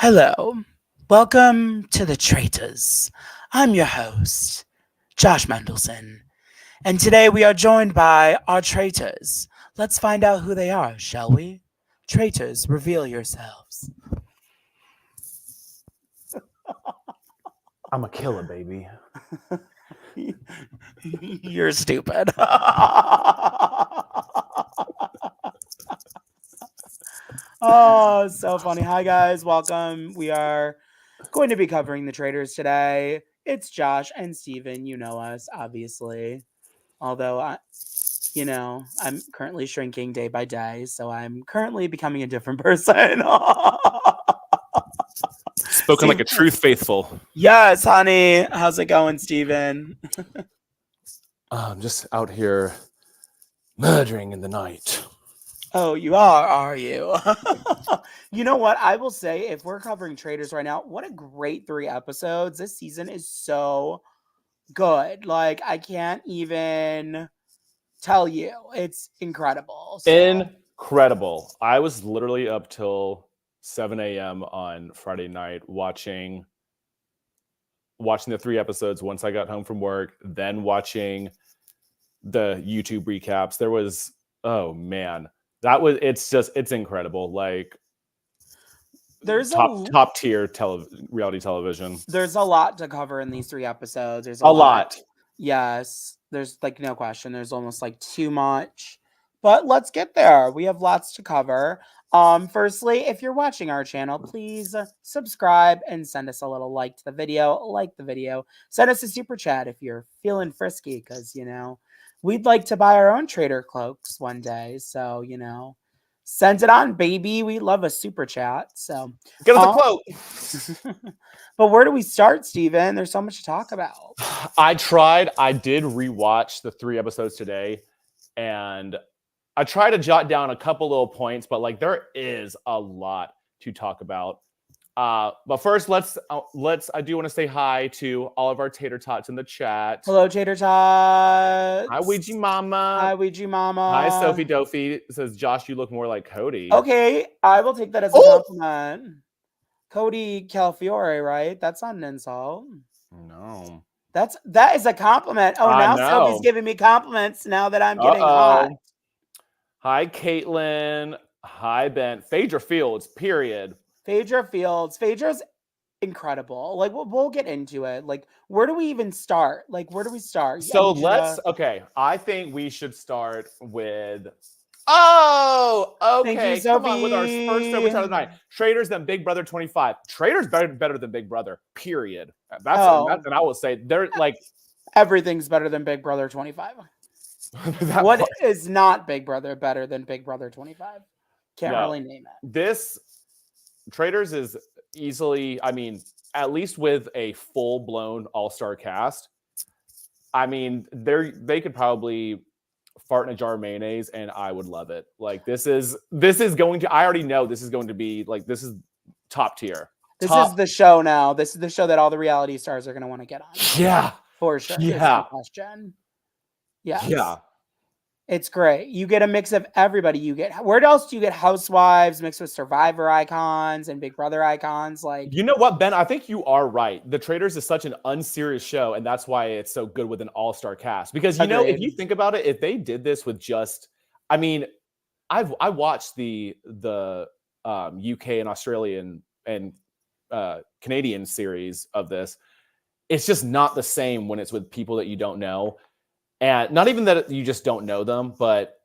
Hello, welcome to the Traitors. I'm your host, Josh Mendelson, and today we are joined by our traitors. Let's find out who they are, shall we? Traitors, reveal yourselves. I'm a killer, baby. You're stupid. Oh, so funny. Hi, guys. Welcome. We are going to be covering the Traitors today. It's Josh and Steven. You know us, obviously. Although I'm currently shrinking day by day, so I'm currently becoming a different person. Spoken like a truth faithful. Yes, honey. How's it going, Steven? I'm just out here murdering in the night. Oh, you are you? You know what? I will say, if we're covering Traitors right now, what a great 3 episodes. This season is so good. Like, I can't even tell you. It's incredible. So. Incredible. I was literally up till 7 a.m. on Friday night watching the 3 episodes once I got home from work, then watching the YouTube recaps. There was, oh man, it's incredible. Like, There's top tier reality television. There's a lot to cover in these 3 episodes. There's a lot. Yes, there's like no question. There's almost like too much. But let's get there. We have lots to cover. Firstly, if you're watching our channel, please subscribe and send us a little like to the video. Like the video. Send us a super chat if you're feeling frisky, because we'd like to buy our own Trader cloaks one day. So send it on, baby. We love a super chat. So get us a quote. But where do we start, Steven? There's so much to talk about. I did rewatch the 3 episodes today, and I tried to jot down a couple little points, but like there is a lot to talk about. But first, I do want to say hi to all of our tater tots in the chat. Hello, tater tots. Hi, Ouija Mama. Hi, Ouija Mama. Hi, Sophie Dophie. Says, Josh, you look more like Cody. Okay, I will take that as a compliment. Cody Calafiore, right? That's not an insult. No. That is a compliment. Oh, now Sophie's giving me compliments now that I'm getting hot. Hi, Caitlin. Hi, Ben. Phaedra Fields, period. Phaedra Fields. Phaedra's incredible. Like, we'll get into it. Like, where do we even start? Like, where do we start? So I think we should start with... Oh, okay. Thank you, Sophie. Come on with our first super chat of the night. Traitors than Big Brother 25. Traitors better than Big Brother, period. And I will say they're like... Everything's better than Big Brother 25. What is not Big Brother better than Big Brother 25? Can't really name it. This Traitors is easily, I mean, at least with a full-blown all-star cast, I mean, they could probably fart in a jar of mayonnaise and I would love it. Like, this is going to, I already know this is going to be like, this is top tier. This is the show now. This is the show that all the reality stars are going to want to get on. Yeah. For sure. Yeah. Question. Yes. Yeah. It's great. You get a mix of everybody. Where else do you get Housewives mixed with Survivor icons and Big Brother icons? Like, you know what, Ben? I think you are right. The Traitors is such an unserious show, and that's why it's so good with an all-star cast. Because know, if you think about it, if they did this with just, I mean, I watched the UK and Australian and Canadian series of this. It's just not the same when it's with people that you don't know. And not even that you just don't know them, but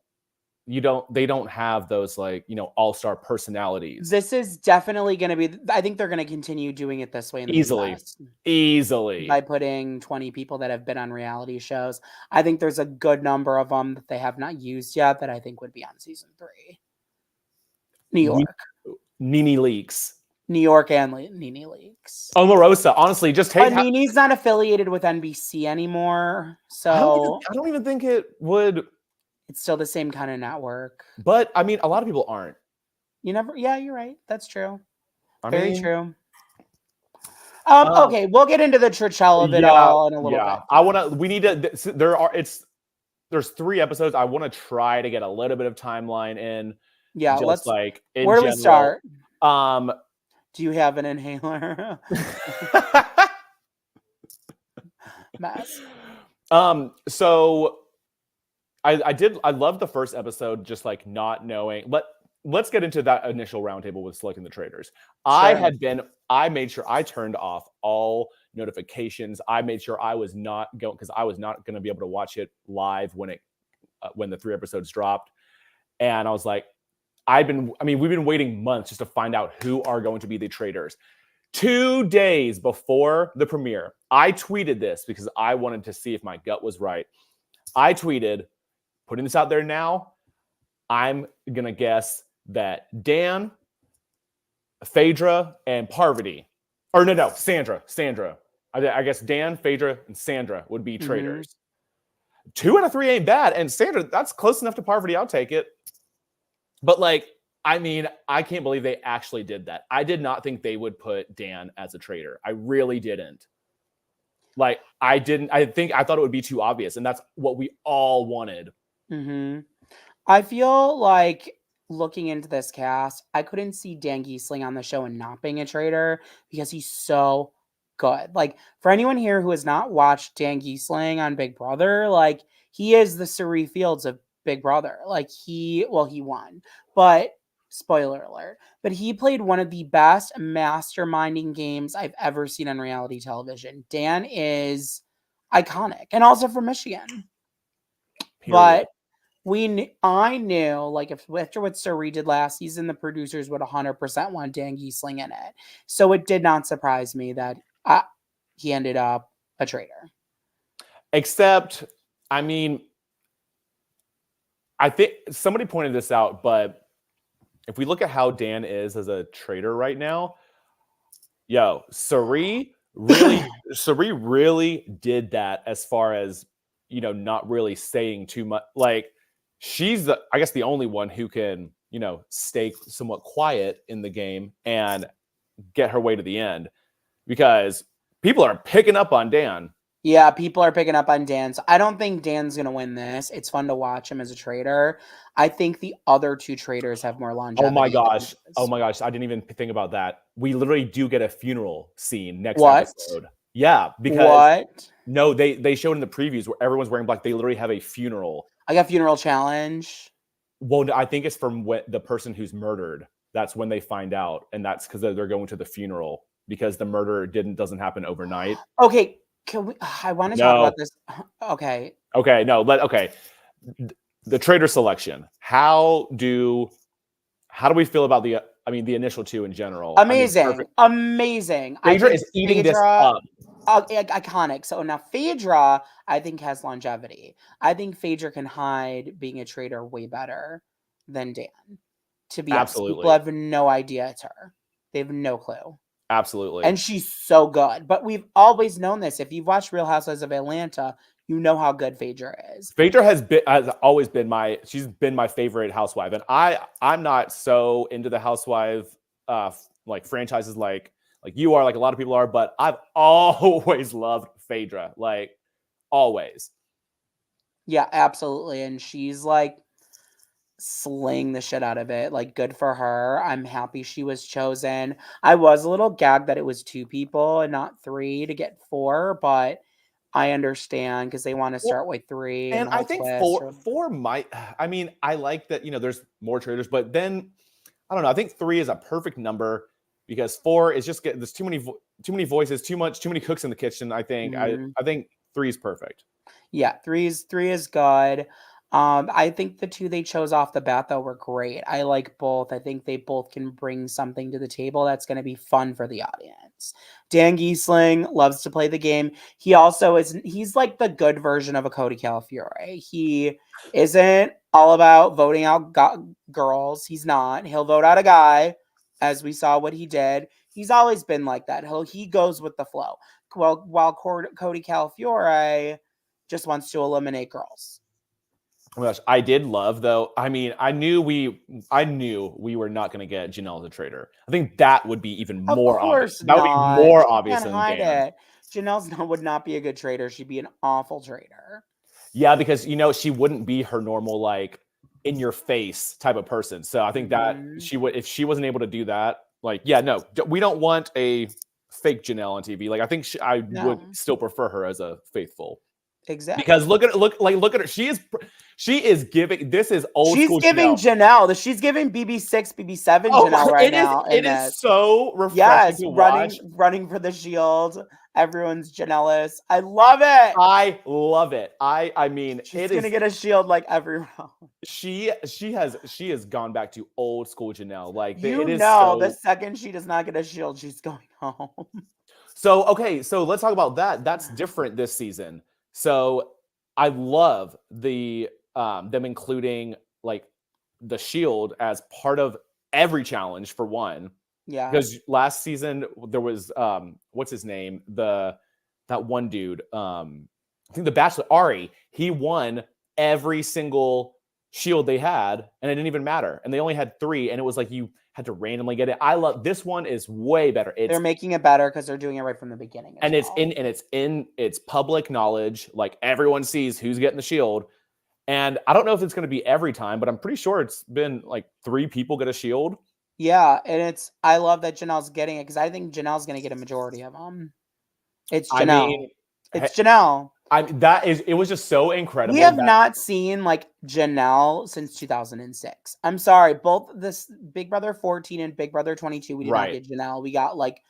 they don't have those, like, all-star personalities. This is definitely going to be, I think they're going to continue doing it this way in the easily by putting 20 people that have been on reality shows. I think there's a good number of them that they have not used yet that I think would be on season 3. New York. Nene Leakes. New York and Nene Leakes. Omarosa, honestly, just take. But Nene's not affiliated with NBC anymore, so I don't even think it would. It's still the same kind of network. But I mean, a lot of people aren't. Yeah, you're right. That's true. Very true. Okay, we'll get into the Trachella of it all in a little bit. There's 3 episodes. I want to try to get a little bit of timeline in. Yeah, where do we start? Do you have an inhaler? Mess. So I love the first episode, just like not knowing. Let's get into that initial roundtable with selecting the traitors. Sure. I made sure I turned off all notifications. I made sure I was not going, because I was not going to be able to watch it live when the 3 episodes dropped. And I was like, we've been waiting months just to find out who are going to be the traitors. 2 days before the premiere, I tweeted this because I wanted to see if my gut was right. I tweeted, putting this out there now, I'm going to guess that Dan, Phaedra, and Parvati, or no, Sandra. I guess Dan, Phaedra, and Sandra would be traitors. 2 out of 3 ain't bad. And Sandra, that's close enough to Parvati. I'll take it. But I can't believe they actually did that. I did not think they would put Dan as a traitor. I really didn't. I thought it would be too obvious, and that's what we all wanted. I feel like looking into this cast, I couldn't see Dan Giesling on the show and not being a traitor because he's so good. For anyone here who has not watched Dan Giesling on Big Brother, he is the Suri Fields of Big Brother. He won, but spoiler alert, but he played one of the best masterminding games I've ever seen on reality television. Dan is iconic, and also from Michigan. Period. But I knew, if after what Suri did last season, the producers would 100% want Dan Giesling in it. So it did not surprise me that he ended up a traitor. Except, I think somebody pointed this out, but if we look at how Dan is as a traitor right now, Suri really did that as far as, not really saying too much. She's the only one who can, stay somewhat quiet in the game and get her way to the end, because people are picking up on Dan. Yeah, people are picking up on Dan. So I don't think Dan's going to win this. It's fun to watch him as a traitor. I think the other 2 traitors have more longevity. Oh my gosh. I didn't even think about that. We literally do get a funeral scene next episode. Yeah, because no, they showed in the previews where everyone's wearing black. They literally have a funeral. I got funeral challenge. Well, I think it's from the person who's murdered. That's when they find out, and that's because they're going to the funeral because the murder doesn't happen overnight. Okay, I want to talk about this. Okay. Okay, no, the traitor selection. How do we feel about the initial 2 in general? Amazing. Amazing. Phaedra is eating this up. Iconic. So now Phaedra, I think, has longevity. I think Phaedra can hide being a traitor way better than Dan. To be honest, people have no idea it's her. They have no clue. Absolutely. And she's so good. But we've always known this. If you've watched Real Housewives of Atlanta, you know how good Phaedra is. Phaedra has always been she's been my favorite housewife. And I'm not so into the housewife franchises like you are, like a lot of people are, but I've always loved Phaedra. Always. Yeah, absolutely. And she's slaying the shit out of it. Good for her. I'm happy she was chosen. I was a little gagged that it was 2 people and not 3 to get 4, but I understand because they want to start with 3. And I think 4 might. I like that, there's more traitors, but then I don't know. I think 3 is a perfect number because 4 is just there's too many voices, too many cooks in the kitchen. I think I think 3 is perfect. Yeah, 3 is good. I think the 2 they chose off the bat, though, were great. I like both. I think they both can bring something to the table that's going to be fun for the audience. Dan Giesling loves to play the game. He also he's like the good version of a Cody Calafiore. He isn't all about voting out girls. He's not. He'll vote out a guy, as we saw what he did. He's always been like that. He goes with the flow. While Cody Calafiore just wants to eliminate girls. Oh my gosh, I did love though. I knew we were not going to get Janelle as a traitor. I think that would be even more obvious. That would be more obvious than Dan. Janelle would not be a good traitor. She'd be an awful traitor. Yeah, because she wouldn't be her normal in your face type of person. So I think that she would, if she wasn't able to do that, Like, yeah, no, we don't want a fake Janelle on TV. Like, I think I would still prefer her as a faithful. Exactly. Because look at her. She is giving. This is old school. She's giving Janelle. She's giving BB6, BB7 Janelle right now. It is so refreshing to watch. Running for the shield. Everyone's Janelle's. I love it. I love it. I mean, she's gonna get a shield like everyone. She has gone back to old school Janelle. Like, the second she does not get a shield, she's going home. So okay, so let's talk about that. That's different this season. So I love the them including like the shield as part of every challenge for one. Yeah. Because last season there was what's his name? That one dude, I think the Bachelor, Ari, he won every single shield they had, and it didn't even matter. And they only had 3, and it was like you had to randomly get it. I love this one is way better. They're making it better because they're doing it right from the beginning. It's public knowledge. Like, everyone sees who's getting the shield. And I don't know if it's going to be every time, but I'm pretty sure it's been like 3 people get a shield. Yeah, and I love that Janelle's getting it because I think Janelle's going to get a majority of them. It's Janelle. Janelle. It was just so incredible. We have not seen like Janelle since 2006. I'm sorry, both this Big Brother 14 and Big Brother 22, we did not get Janelle. We got like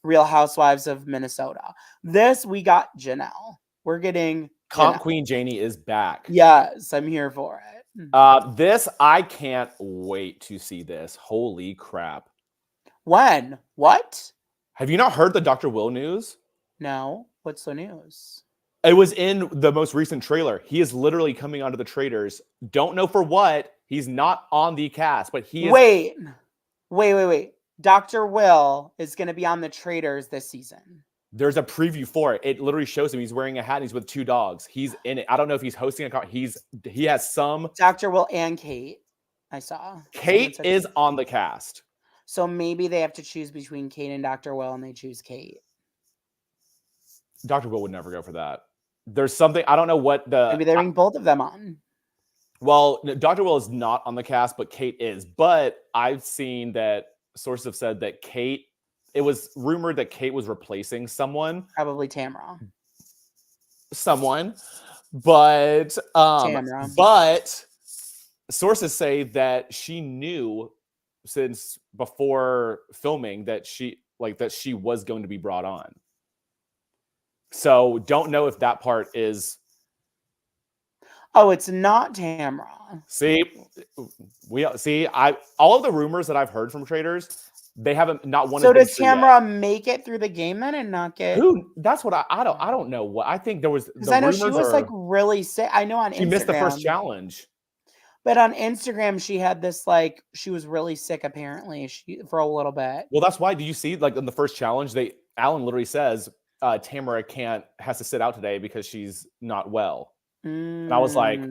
Real Housewives of Minnesota. This we got Janelle. We're getting Comp Queen Janie is back. Yes, I'm here for it. This I can't wait to see this. Holy crap! When? What? Have you not heard the Dr. Will news? No. What's the news? It was in the most recent trailer. He is literally coming onto the Traitors. Don't know for what. He's not on the cast, but he is. Wait. Dr. Will is going to be on the Traitors this season. There's a preview for it. It literally shows him. He's wearing a hat and he's with 2 dogs. He's in it. I don't know if he's hosting a. He has some. Dr. Will and Kate. I saw. Kate is on the cast. So maybe they have to choose between Kate and Dr. Will, and they choose Kate. Dr. Will would never go for that. There's something, I don't know what maybe they bring both of them on. Well, Dr. Will is not on the cast, but Kate is. But I've seen that sources have said that Kate, it was rumored that Kate was replacing someone. Probably Tamara. Someone. But Tamara. But sources say that she knew since before filming that she was going to be brought on. So don't know if that part is. Oh, it's not Tamara. All of the rumors that I've heard from Traitors, they haven't not one. So does Tamara make it through the game then and not get? Who? That's what I don't know what I think there was. Because I know she was like really sick. I know on Instagram she missed the first challenge. But on Instagram, she had this like she was really sick apparently for a little bit. Well, that's why. Do you see like in the first challenge, Alan literally says Tamara has to sit out today because she's not well. And I was like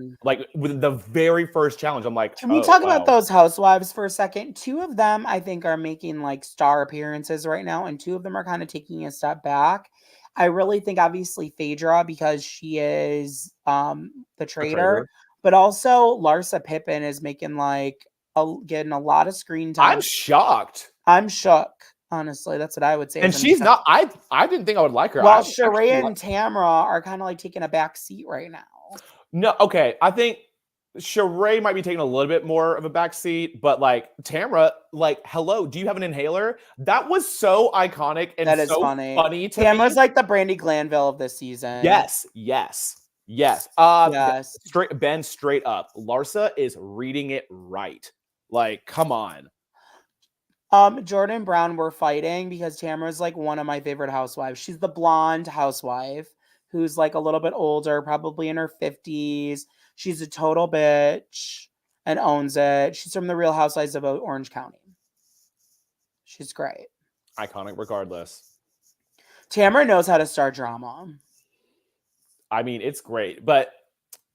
with the very first challenge, I'm like, can we talk about those housewives for a second? 2 of them, I think, are making like star appearances right now, and 2 of them are kind of taking a step back. I really think, obviously, Phaedra because she is the traitor, but also Larsa Pippen is making getting a lot of screen time. I'm shocked. I'm shook. Honestly, that's what I would say. And she's not. I didn't think I would like her. Well, Sheree and Tamara are kind of like taking a back seat right now. No, okay. I think Sheree might be taking a little bit more of a back seat, but like Tamara, like, hello, do you have an inhaler? That was so iconic and that is so funny to Tamara's like the Brandi Glanville of this season. Yes. Straight up. Larsa is reading it right. Like, come on. Jordan Brown were fighting because Tamara's like one of my favorite housewives. She's the blonde housewife who's like a little bit older, probably in her 50s. She's a total bitch and owns it. She's from the Real Housewives of Orange County. She's great. Iconic regardless. Tamara knows how to start drama. I mean, it's great. But,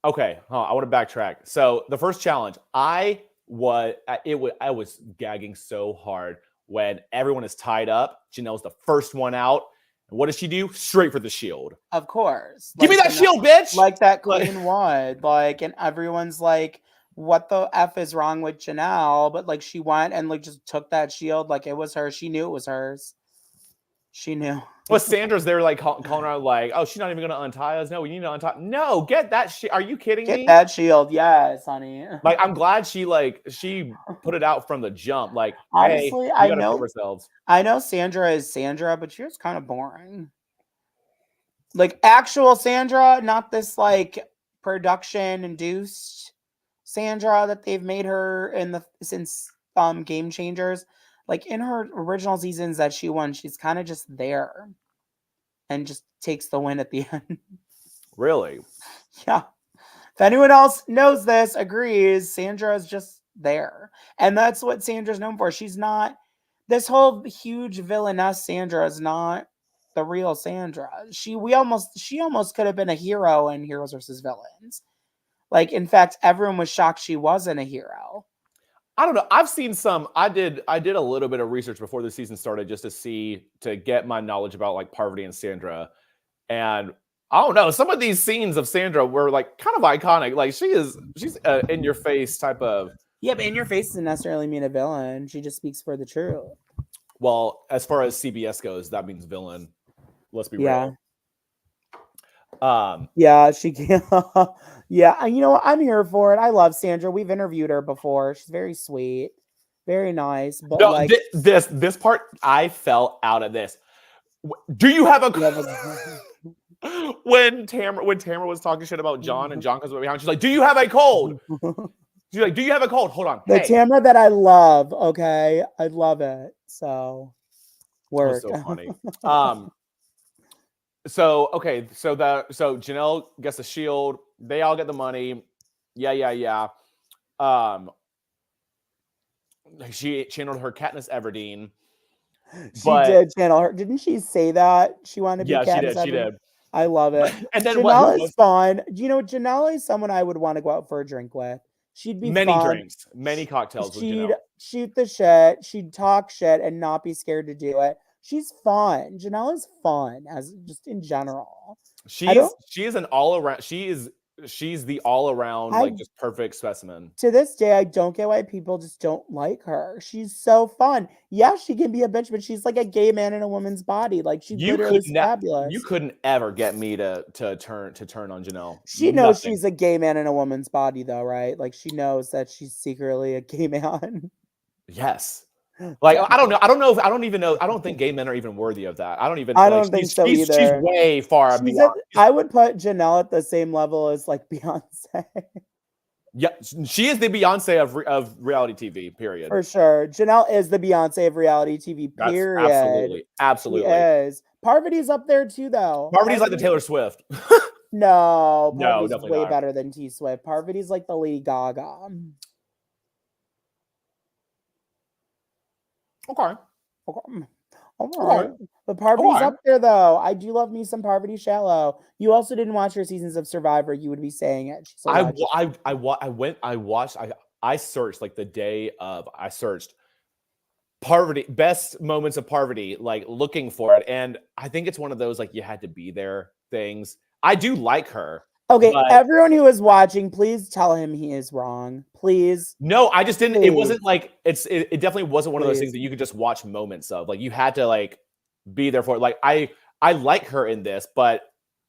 okay, I want to backtrack. So, the first challenge, I was gagging so hard when everyone is tied up. Janelle's the first one out. And what does she do? Straight for the shield. Of course. Give me that shield, bitch! Like that Queen would. Like, and everyone's like what the F is wrong with Janelle? But like she went and like just took that shield like it was hers. She knew it was hers. She knew. Well, Sandra's there like calling around like, oh, she's not even gonna untie us. No, we need to untie. No, get that shit. Are you kidding Get me? that shield, yes, honey. Like, I'm glad she put it out from the jump. Like, Honestly, hey, we gotta prove ourselves. I know Sandra is Sandra, but she was kind of boring. Like actual Sandra, not this like production induced Sandra that they've made her in the since Game Changers. Like in her original seasons that she won, she's kind of just there and just takes the win at the end. Really? Yeah. If anyone else knows this, agrees, Sandra is just there. And that's what Sandra's known for. She's not this whole huge villainess Sandra is not the real Sandra. She almost could have been a hero in Heroes versus Villains. Like, in fact, everyone was shocked she wasn't a hero. I don't know. I've seen some. I did a little bit of research before the season started just to get my knowledge about like Parvati and Sandra. And I don't know. Some of these scenes of Sandra were like kind of iconic. Like she's in your face type of. Yeah, but in your face doesn't necessarily mean a villain. She just speaks for the truth. Well, as far as CBS goes, that means villain. Let's be real. Yeah, she can. Yeah, you know, I'm here for it. I love Sandra. We've interviewed her before. She's very sweet, very nice. But no, like this part, I fell out of this. Do you have a when Tamara was talking shit about John and John comes behind, she's like, "Do you have a cold?" She's like, "Do you have a cold?" Hold on. The Tamara that I love. Okay, I love it. So work. So funny. So Janelle gets a shield. They all get the money. Yeah. She channeled her Katniss Everdeen. She did channel her. Didn't she say that she wanted to be Katniss Everdeen? She did. I love it. And then Janelle is fun. Do you know Janelle is someone I would want to go out for a drink with? She'd be many fun. drinks, many cocktails. She'd shoot the shit. She'd talk shit and not be scared to do it. She's fun. Janelle is fun as just in general. She is an all around. She's the all around like just perfect specimen. To this day, I don't get why people just don't like her. She's so fun. Yeah, she can be a bitch, but she's like a gay man in a woman's body. Like she literally is fabulous. You couldn't ever get me to turn on Janelle. She knows she's a gay man in a woman's body, though, right? Like she knows that she's secretly a gay man. Yes. Like I don't even know. I don't think gay men are even worthy of that. I don't think so either. She's way far beyond. I would put Janelle at the same level as like Beyonce. Yeah, she is the Beyonce of reality TV. Period. For sure, Janelle is the Beyonce of reality TV. Period. Absolutely. She is. Parvati's up there too, though. Parvati's like the Taylor Swift. No, Parvati's definitely way not. better than T Swift. Parvati's like the Lady Gaga. Okay. All right. But Parvati's up there, though. I do love me some Parvati Shallow. You also didn't watch her seasons of Survivor. You would be saying it. I searched like the day of. I searched Parvati best moments of Parvati, like looking for it, and I think it's one of those like you had to be there things. I do like her. Okay, everyone who is watching, please tell him he is wrong. Please. No, I just didn't. Please. It wasn't like it definitely wasn't one of those things that you could just watch moments of. Like you had to like be there for it. Like I like her in this, but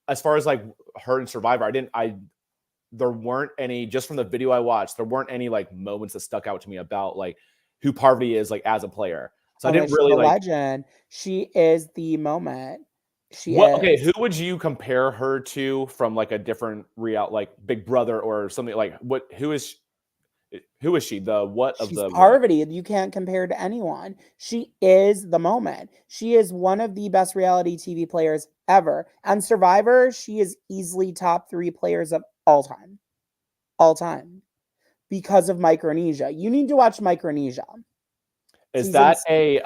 as far as like her in Survivor, there weren't any, just from the video I watched, there weren't any like moments that stuck out to me about like who Parvati is like as a player. So I didn't really like legend. She is the moment. Okay, who would you compare her to from like a different like Big Brother or something like who is she? She's Parvati. You can't compare to anyone. She is the moment. She is one of the best reality TV players ever. On Survivor, she is easily top 3 players of all time. All time. Because of Micronesia. You need to watch Micronesia. Is that a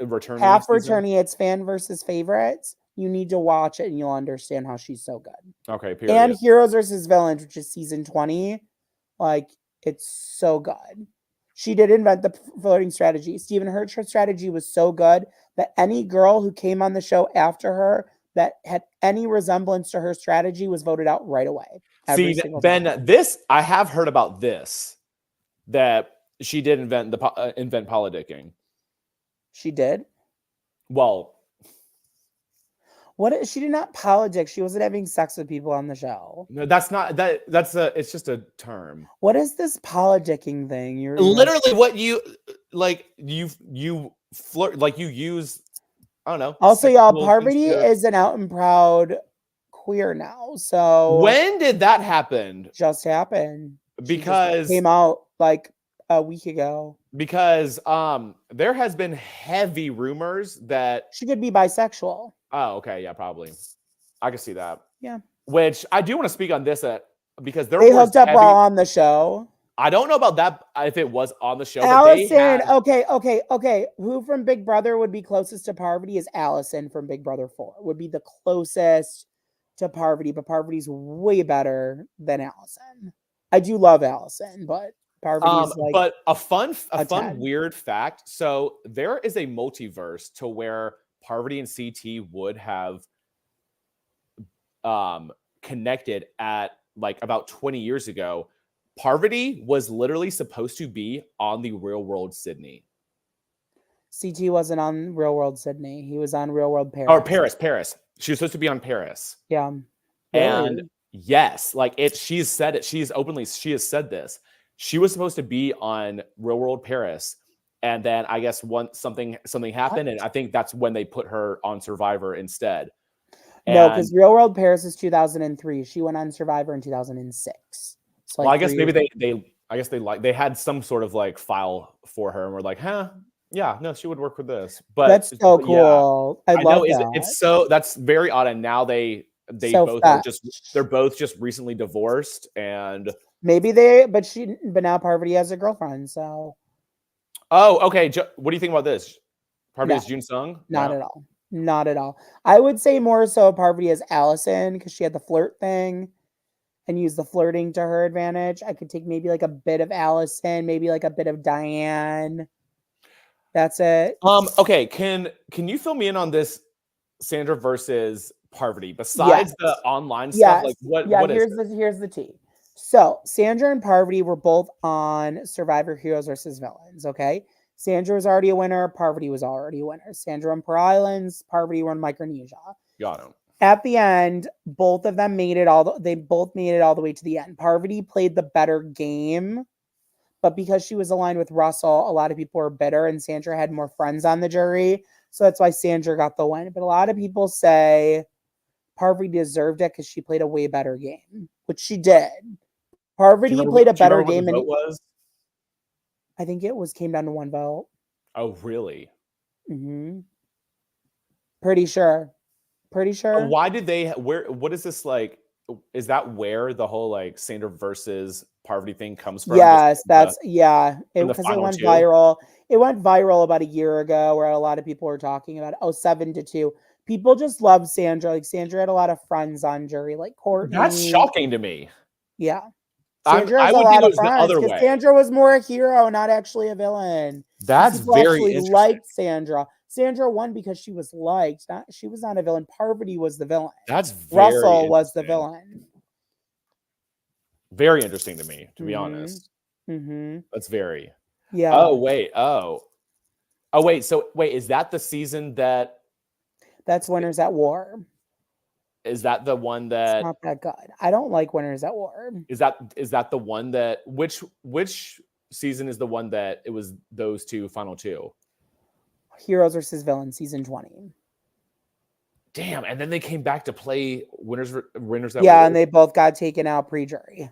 returning half returning? It's fan versus favorites. You need to watch it and you'll understand how she's so good. Okay, period. And Heroes versus Villains, which is season 20, like it's so good. She did invent the voting strategy. Stephen, her strategy was so good that any girl who came on the show after her that had any resemblance to her strategy was voted out right away. Every See, single Ben, time. this I have heard about this, that she did invent politicking. She did. Well, she did not politic. She wasn't having sex with people on the show. No, that's not that. It's just a term. What is this politicking thing? You're literally what you like. You flirt, like you use. I don't know. Also, y'all, Parvati is an out and proud queer now. So when did that happen? Just happened. Because came out like a week ago. Because there has been heavy rumors that she could be bisexual. Oh, okay, yeah, probably. I can see that. Yeah. Which I do want to speak on this because they hooked up while on the show. I don't know about that if it was on the show. Allison, okay. Who from Big Brother would be closest to Parvati is Allison from Big Brother 4. Would be the closest to Parvati, but Parvati's way better than Allison. I do love Allison, but Parvati's like. But a fun weird fact. So there is a multiverse to where Parvati and CT would have connected at like about 20 years ago. Parvati was literally supposed to be on the Real World Sydney. CT wasn't on Real World Sydney. He was on Real World Paris. Or Paris. She was supposed to be on Paris. Yeah. Really? And yes, like she's said it. She has said this. She was supposed to be on Real World Paris. And then I guess something happened. And I think that's when they put her on Survivor instead. No, because Real World Paris is 2003. She went on Survivor in 2006. So well, I guess maybe they had some sort of like file for her and were like, yeah, no, she would work with this. But that's so cool. Yeah. I love that. It's so that's very odd. And now they both are they're both just recently divorced and maybe but now Parvati has a girlfriend. So oh, okay. What do you think about this? Parvati is Jun Sung? Not at all. Not at all. I would say more so Parvati as Allison because she had the flirt thing and use the flirting to her advantage. I could take maybe like a bit of Allison, maybe like a bit of Diane. That's it. Okay. Can you fill me in on this Sandra versus Parvati? Besides the online stuff, like what here's the tea. So Sandra and Parvati were both on Survivor Heroes versus Villains. Okay. Sandra was already a winner. Parvati was already a winner. Sandra won Per Islands. Parvati won Micronesia. Got him. At the end, both of them made it they both made it all the way to the end. Parvati played the better game, but because she was aligned with Russell, a lot of people were bitter, and Sandra had more friends on the jury. So that's why Sandra got the win. But a lot of people say Parvati deserved it because she played a way better game, which she did. Parvati played a better game. And was? I think it came down to one vote. Oh, really? Mm-hmm. Pretty sure. Why did what is this like? Is that where the whole like Sandra versus Parvati thing comes from? Yes, because it went viral. It went viral about a year ago where a lot of people were talking about it. 7-2. People just love Sandra. Like Sandra had a lot of friends on jury, like Courtney. That's shocking to me. Yeah. Sandra has a lot of friends because Sandra was more a hero, not actually a villain. That's very interesting. Liked Sandra. Sandra won because she was liked. She was not a villain. Parvati was the villain. That's very Russell was the villain. Very interesting to me, to be honest. Mm-hmm. That's very. Yeah. Oh wait. So is that the season that? That's Winners at War. Is that the one that? It's not that good. I don't like Winners at War. Is that the one that? Which season is the one that it was those final two? Heroes versus Villains, season 20. Damn, and then they came back to play winners that and they both got taken out pre-jury.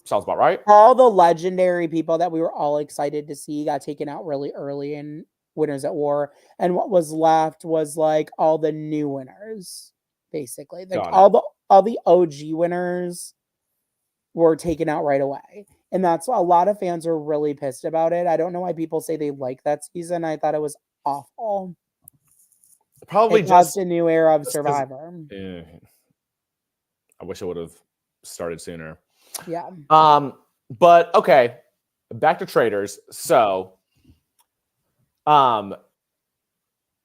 Sounds about right. All the legendary people that we were all excited to see got taken out really early in Winners at War, and what was left was like all the new winners, basically. Like all the OG winners were taken out right away. And that's why a lot of fans are really pissed about it. I don't know why people say they like that season. I thought it was awful. Probably it caused a new era of Survivor. I wish I would have started sooner. Yeah. But okay, back to Traitors. So,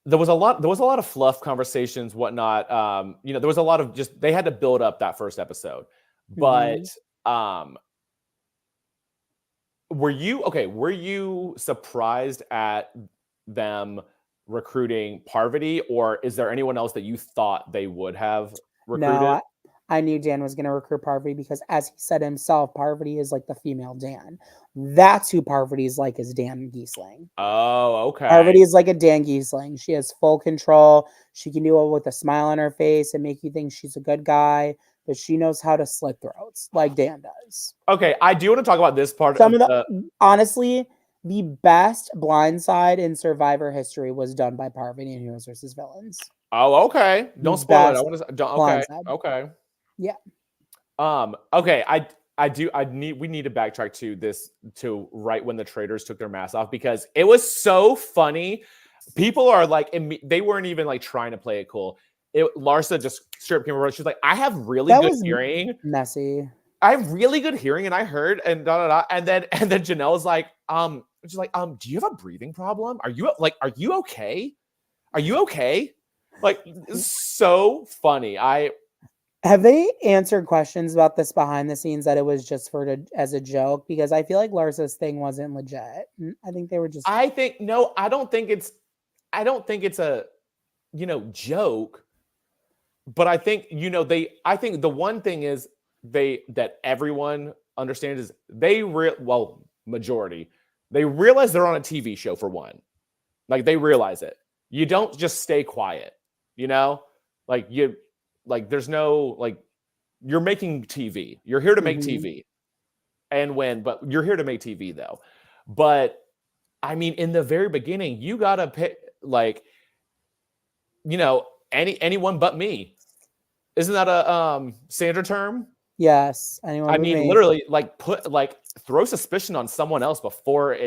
there was a lot of fluff conversations, whatnot. There was a lot of just, they had to build up that first episode. But were you surprised at them recruiting Parvati, or is there anyone else that you thought they would have recruited? No, I knew Dan was going to recruit Parvati because, as he said himself, Parvati is like the female Dan. That's who Parvati is like, is Dan Giesling. Oh, okay. Parvati is like a Dan Giesling. She has full control. She can do it with a smile on her face and make you think she's a good guy, but she knows how to slit throats like Dan does. Okay, I do want to talk about this part. Honestly, the best blindside in Survivor history was done by Parvati in Heroes vs. Villains. Oh, okay. Don't spoil it. I want to. Okay. Blindside. Okay. Yeah. Okay. We need to backtrack to right when the Traitors took their masks off, because it was so funny. People are like, they weren't even like trying to play it cool. Larsa just straight up came over. She's like, I have really good hearing. Messy. I have really good hearing, and I heard, and and then Janelle's like, she's like, do you have a breathing problem? Are you okay? Are you okay? Like, it's so funny. Have they answered questions about this behind the scenes, that it was just as a joke? Because I feel like Larsa's thing wasn't legit. I think they were just. I don't think it's a joke. But I think I think the one thing is that everyone understands is majority, they realize they're on a TV show, for one. Like, they realize it. You don't just stay quiet, there's no, you're making TV. You're here to make TV and win, but you're here to make TV though. But I mean, in the very beginning, you got to pick, anyone but me. Isn't that a Sandra term? Yes. Anyone but me. Literally, throw suspicion on someone else before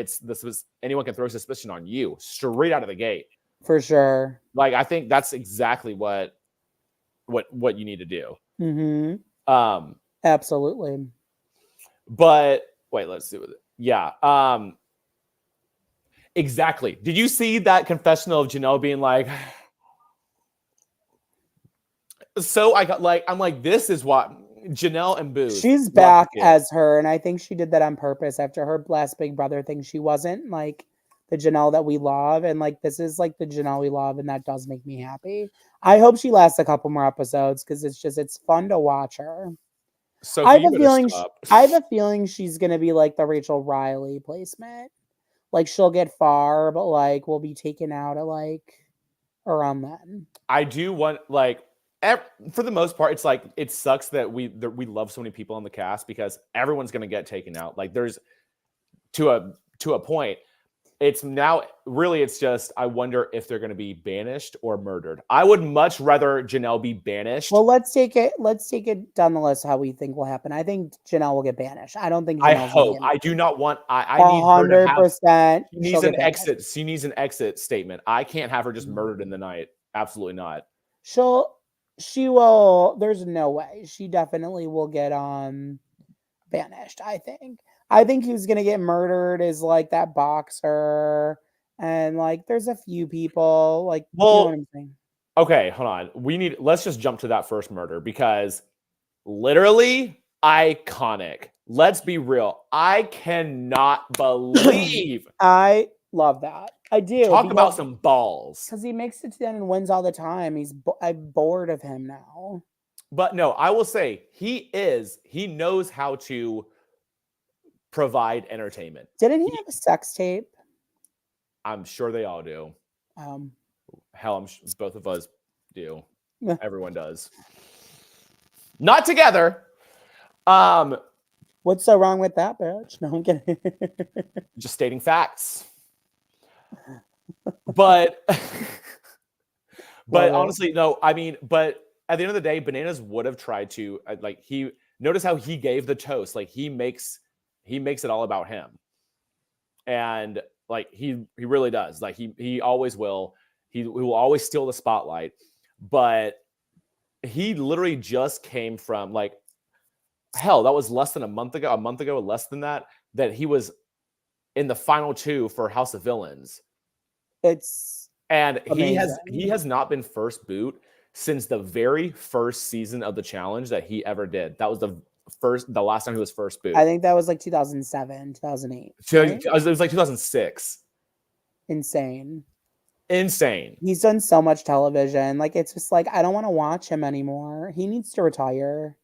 anyone can throw suspicion on you straight out of the gate. For sure. I think that's exactly what you need to do. Absolutely. But wait, let's see. Yeah. Exactly. Did you see that confessional of Janelle being like, so I'm like, this is what Janelle and Booth. She's back as her, and I think she did that on purpose after her last Big Brother thing. She wasn't like the Janelle that we love, and this is like the Janelle we love, and that does make me happy. I hope she lasts a couple more episodes, because it's fun to watch her. So I have a feeling she's gonna be like the Rachel Riley placement. She'll get far, but will be taken out at around then. I do want for the most part, it's it sucks that we love so many people on the cast, because everyone's gonna get taken out. There's to a point. It's now really, it's just, I wonder if they're going to be banished or murdered. I would much rather Janelle be banished. Well, let's take it down the list how we think will happen. I think Janelle will get banished. I don't think Janelle. I hope. I do not want. I need her to have. 100%. She needs an exit. She needs an exit statement. I can't have her just murdered in the night. Absolutely not. She will. There's no way. She definitely will get banished. I think who's gonna get murdered is that boxer, and there's a few people you know what I'm saying. Okay, hold on. Let's just jump to that first murder, because literally iconic. Let's be real. I cannot believe. I love that. I do. Talk about some balls. Because he makes it to the end and wins all the time. I'm bored of him now. But no, I will say he knows how to provide entertainment. Didn't he have a sex tape? I'm sure they all do. Hell, both of us do. Everyone does. Not together. What's so wrong with that, bitch? No, I'm kidding. Just stating facts. But honestly, no. I mean, but at the end of the day, Bananas would have tried to notice how he gave the toast. He makes it all about him, and he really does. He always will. He will always steal the spotlight. But he literally just came from hell. That was less than a month ago, less than that he was in the final two for House of Villains. And Amazing. he has not been first boot since the very first season of the challenge that he ever did. That was the last time he was first boot. I think that was like 2007, 2008. So Right? it was like 2006. Insane. Insane. He's done so much television. Like, it's just like, I don't want to watch him anymore. He needs to retire.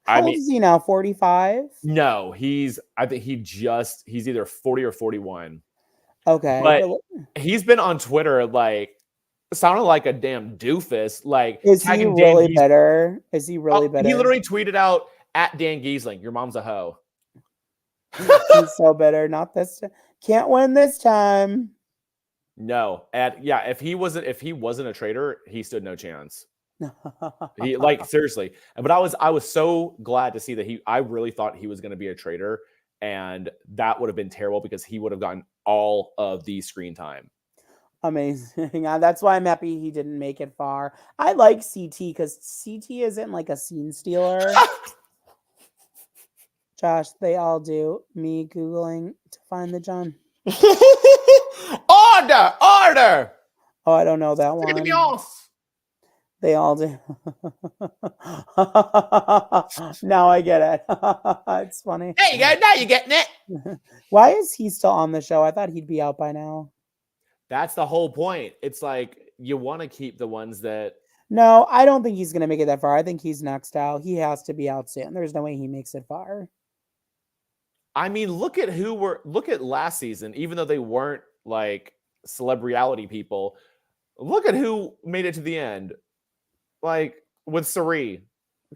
How old is he now? 45? No, I think he's either 40 or 41. Okay. But he's been on Twitter like sounding like a damn doofus. Like, is he really bitter? Is he really bitter? He literally tweeted out at Dan Giesling, "Your mom's a hoe." He's so bitter. Not this time. Can't win this time. No. And yeah, if he wasn't a traitor, he stood no chance. He, like, seriously. But I was so glad to see that I really thought he was going to be a traitor, and that would have been terrible because he would have gotten all of the screen time. Amazing. That's why I'm happy he didn't make it far. I like CT because CT isn't like a scene stealer. Josh, they all do. Me Googling to find the John. Order! Oh, I don't know that one. Get me off. They all do. Now I get it. It's funny. There you go. Now you're getting it. Why is he still on the show? I thought he'd be out by now. That's the whole point. It's like you want to keep the ones that. No, I don't think he's going to make it that far. I think he's next out. He has to be out soon. There's no way he makes it far. I mean, look at last season, even though they weren't like celebrity people. Look at who made it to the end. Like with Sari.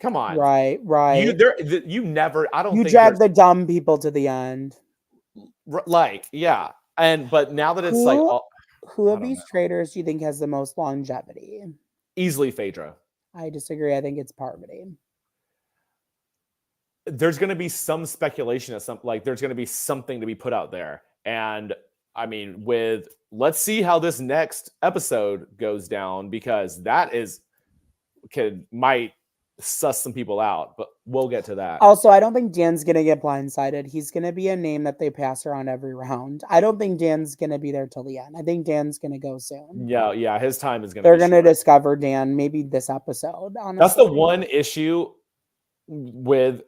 Come on. Right. You never, I don't you think drag the dumb people to the end. Like, yeah. But now that it's who of these traitors do you think has the most longevity? Easily Phaedra. I disagree. I think it's Parvati. There's going to be some speculation there's going to be something to be put out there. And I mean, let's see how this next episode goes down, because that might suss some people out, but we'll get to that. Also, I don't think Dan's going to get blindsided. He's going to be a name that they pass around every round. I don't think Dan's going to be there till the end. I think Dan's going to go soon. Yeah, his time is going to They're going to discover Dan maybe this episode, honestly. That's the one issue but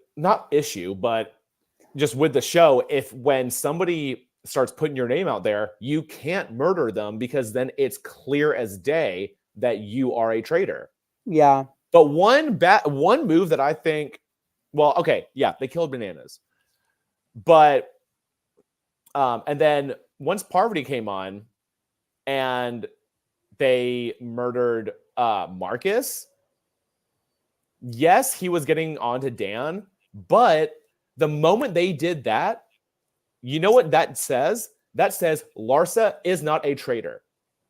just with the show. When somebody starts putting your name out there, you can't murder them, because then it's clear as day that you are a traitor. Yeah. But one move that I think, they killed Bananas. But and then once Parvati came on and they murdered Marcus, yes, he was getting onto Dan, but the moment they did that, you know what that says? That says Larsa is not a traitor.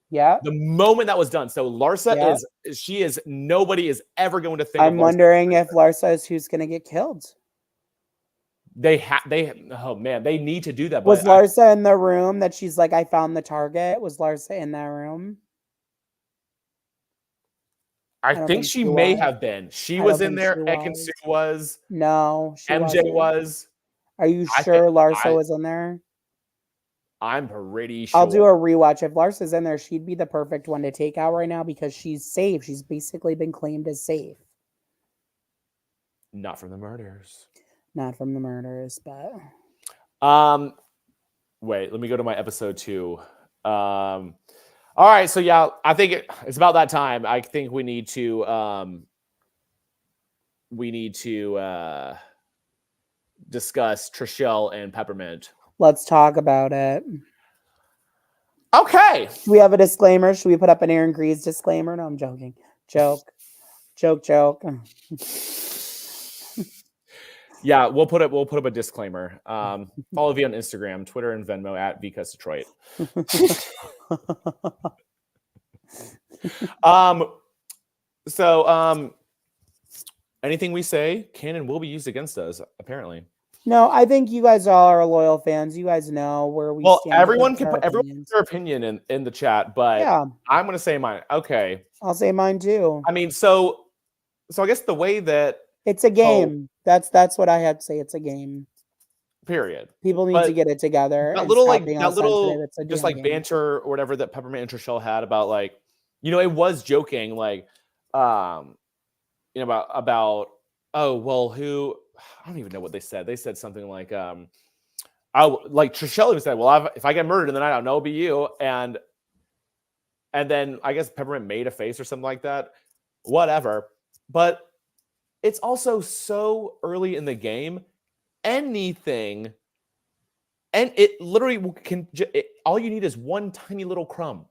Yeah. The moment that was done. So Larsa nobody is ever going to think. I'm wondering if Larsa is who's going to get killed. They need to do that. Was Larsa in the room that she's like, I found the target? Was Larsa in that room? I think she may have been. She was in there. Ekin-Su was. No, MJ was. Are you sure Larsa was in there? I'm pretty sure. I'll do a rewatch. If Larsa's in there, she'd be the perfect one to take out right now, because she's safe. She's basically been claimed as safe. Not from the murders. Not from the murders, but. Wait, let me go to my episode 2. All right, so yeah, I think it's about that time. I think we need to discuss Trishelle and Peppermint. Let's talk about it. Okay. Do we have a disclaimer? Should we put up an Aaron Grease disclaimer? No, I'm joking. Joke. Yeah, we'll put up a disclaimer. Follow me on Instagram, Twitter, and Venmo at VCusDetroit. Anything we say can and will be used against us, apparently. No, I think you guys all are loyal fans. You guys know where we stand. Everyone can put their opinion in the chat, but yeah. I'm going to say mine. Okay. I'll say mine too. I mean, so I guess the way that it's a game. That's what I had to say. It's a game. Period. People need But to get it together that and little stop like being all that sensitive. little It's a just damn like game. banter or whatever that Peppermint and Trishelle had about like, it was joking like, about oh well, who I don't even know what they said. They said something like, like Trishelle even said, well, if I get murdered in the night, I'll know it'll be you, and then I guess Peppermint made a face or something like that. Whatever, but it's also so early in the game. Anything. And it literally all you need is one tiny little crumb,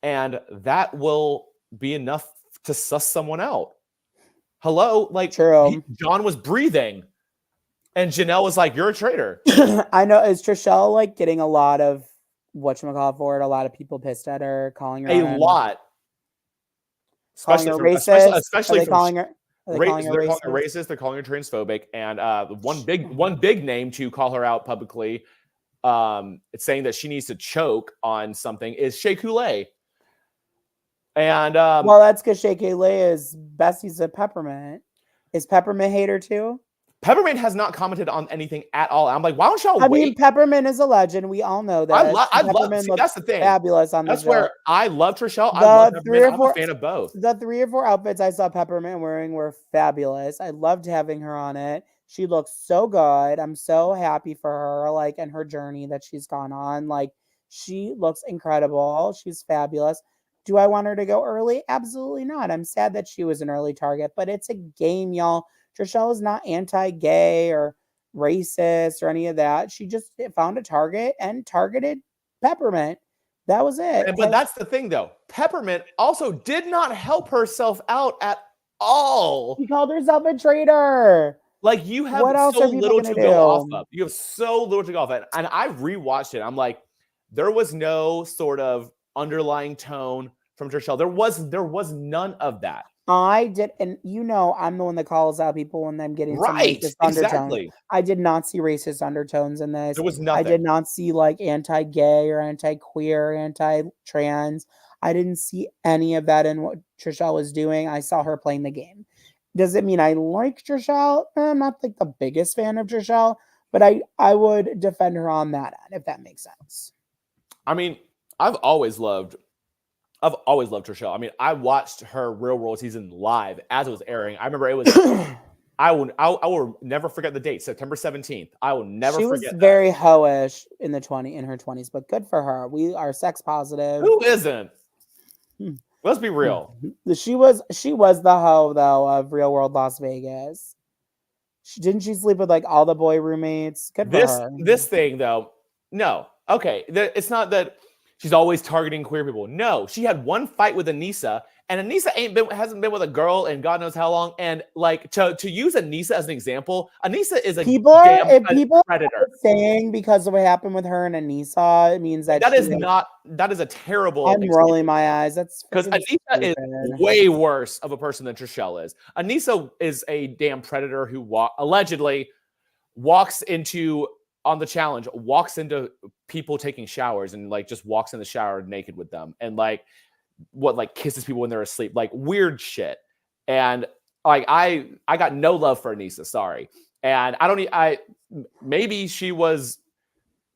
and that will be enough to suss someone out. Hello, like True. John was breathing, and Janelle was like, "You're a traitor." I know. Is Trishelle like getting a lot of whatchamacallit for it? A lot of people pissed at her, calling her A on, lot, calling especially her from racist. especially Are they from calling her? Are they calling her they're calling her racist? racist. They're calling her transphobic, and one big name to call her out publicly, it's saying that she needs to choke on something is Shea Coulee. And well, that's because Shea Coulee is besties of Peppermint. Is Peppermint hater too? Peppermint has not commented on anything at all. I'm like, why don't y'all I wait? mean, Peppermint is a legend. We all know this. I love. Peppermint See, looks that's the thing. fabulous on the That's show. where I love Trishelle. I love Peppermint. I'm a fan of both. The 3 or 4 outfits I saw Peppermint wearing were fabulous. I loved having her on it. She looks so good. I'm so happy for her, like, and her journey that she's gone on. Like, she looks incredible. She's fabulous. Do I want her to go early? Absolutely not. I'm sad that she was an early target, but it's a game, y'all. Trishelle is not anti-gay or racist or any of that. She just found a target and targeted Peppermint. That was it. But that's the thing, though. Peppermint also did not help herself out at all. She called herself a traitor. Like, you have what else so are people little gonna to go off do? of. You have so little to go off of. And I rewatched it. I'm like, there was no sort of underlying tone from Trishelle. There was none of that. I did, and I'm the one that calls out people when I'm getting some racist undertones. Exactly. I did not see racist undertones in this. There was nothing. I did not see like anti-gay or anti-queer, anti-trans. I didn't see any of that in what Trishelle was doing. I saw her playing the game. Does it mean I like Trishelle? I'm not like the biggest fan of Trishelle, but I would defend her on that end, if that makes sense. I mean, I've always loved Trishelle. I mean, I watched her Real World season live as it was airing. I remember it was. I will never forget the date, September 17th. I will never forget. She was very hoish in her 20s, but good for her. We are sex positive. Who isn't? Let's be real. She was the hoe though of Real World Las Vegas. Didn't she sleep with like all the boy roommates? Good for her. This thing though, no. Okay, it's not that she's always targeting queer people. No, she had one fight with Anissa, and Anissa hasn't been with a girl in God knows how long. And like to use Anissa as an example, Anissa is a people are predator. Saying because of what happened with her and Anissa, it means that that is a terrible. I'm rolling my eyes. That's because Anissa is way worse of a person than Trishelle is. Anissa is a damn predator who allegedly walks into. On the challenge, walks into people taking showers and like just walks in the shower naked with them and like kisses people when they're asleep, like weird shit. And like I got no love for Anissa, sorry. And maybe she was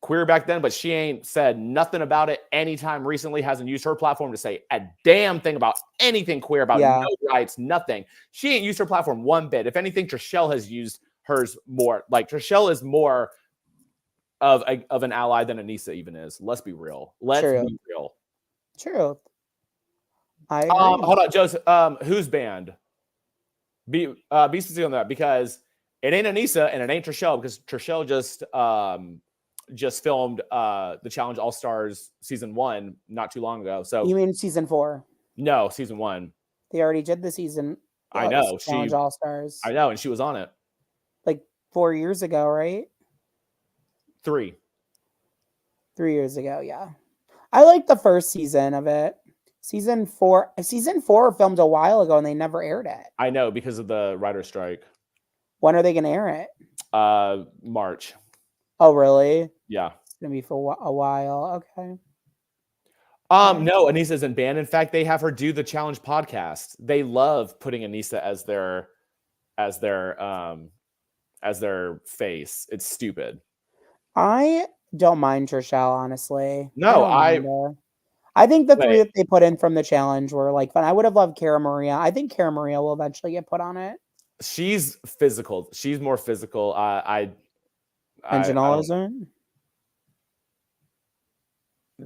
queer back then, but she ain't said nothing about it anytime recently, hasn't used her platform to say a damn thing about anything queer, about no rights, nothing. She ain't used her platform one bit. If anything, Trishelle has used hers more. Like Trishelle is more of an ally than Anissa even is. Let's be real. Be real. True. I agree. Hold on, Joseph. Who's banned? Be specific on that because it ain't Anissa and it ain't Trishelle because Trishelle just filmed the Challenge All Stars season 1 not too long ago. So you mean season 4? No, season 1. They already did the season. I know Challenge All Stars. I know, and she was on it like 4 years ago, right? 3 years ago, yeah. I like the first season of it. Season 4 filmed a while ago and they never aired it. I know because of the writer's strike. When are they going to air it? March. Oh, really? Yeah. It's going to be for a while. Okay. No, Anissa isn't banned. In fact, they have her do the Challenge podcast. They love putting Anissa as their face. It's stupid. I don't mind Trishelle, honestly. I No, don't mind her. I think the three wait. that they put in from the challenge were like fun. I would have loved Cara Maria. I think Cara Maria will eventually get put on it. She's physical. She's more physical. And I Janelle don't. isn't.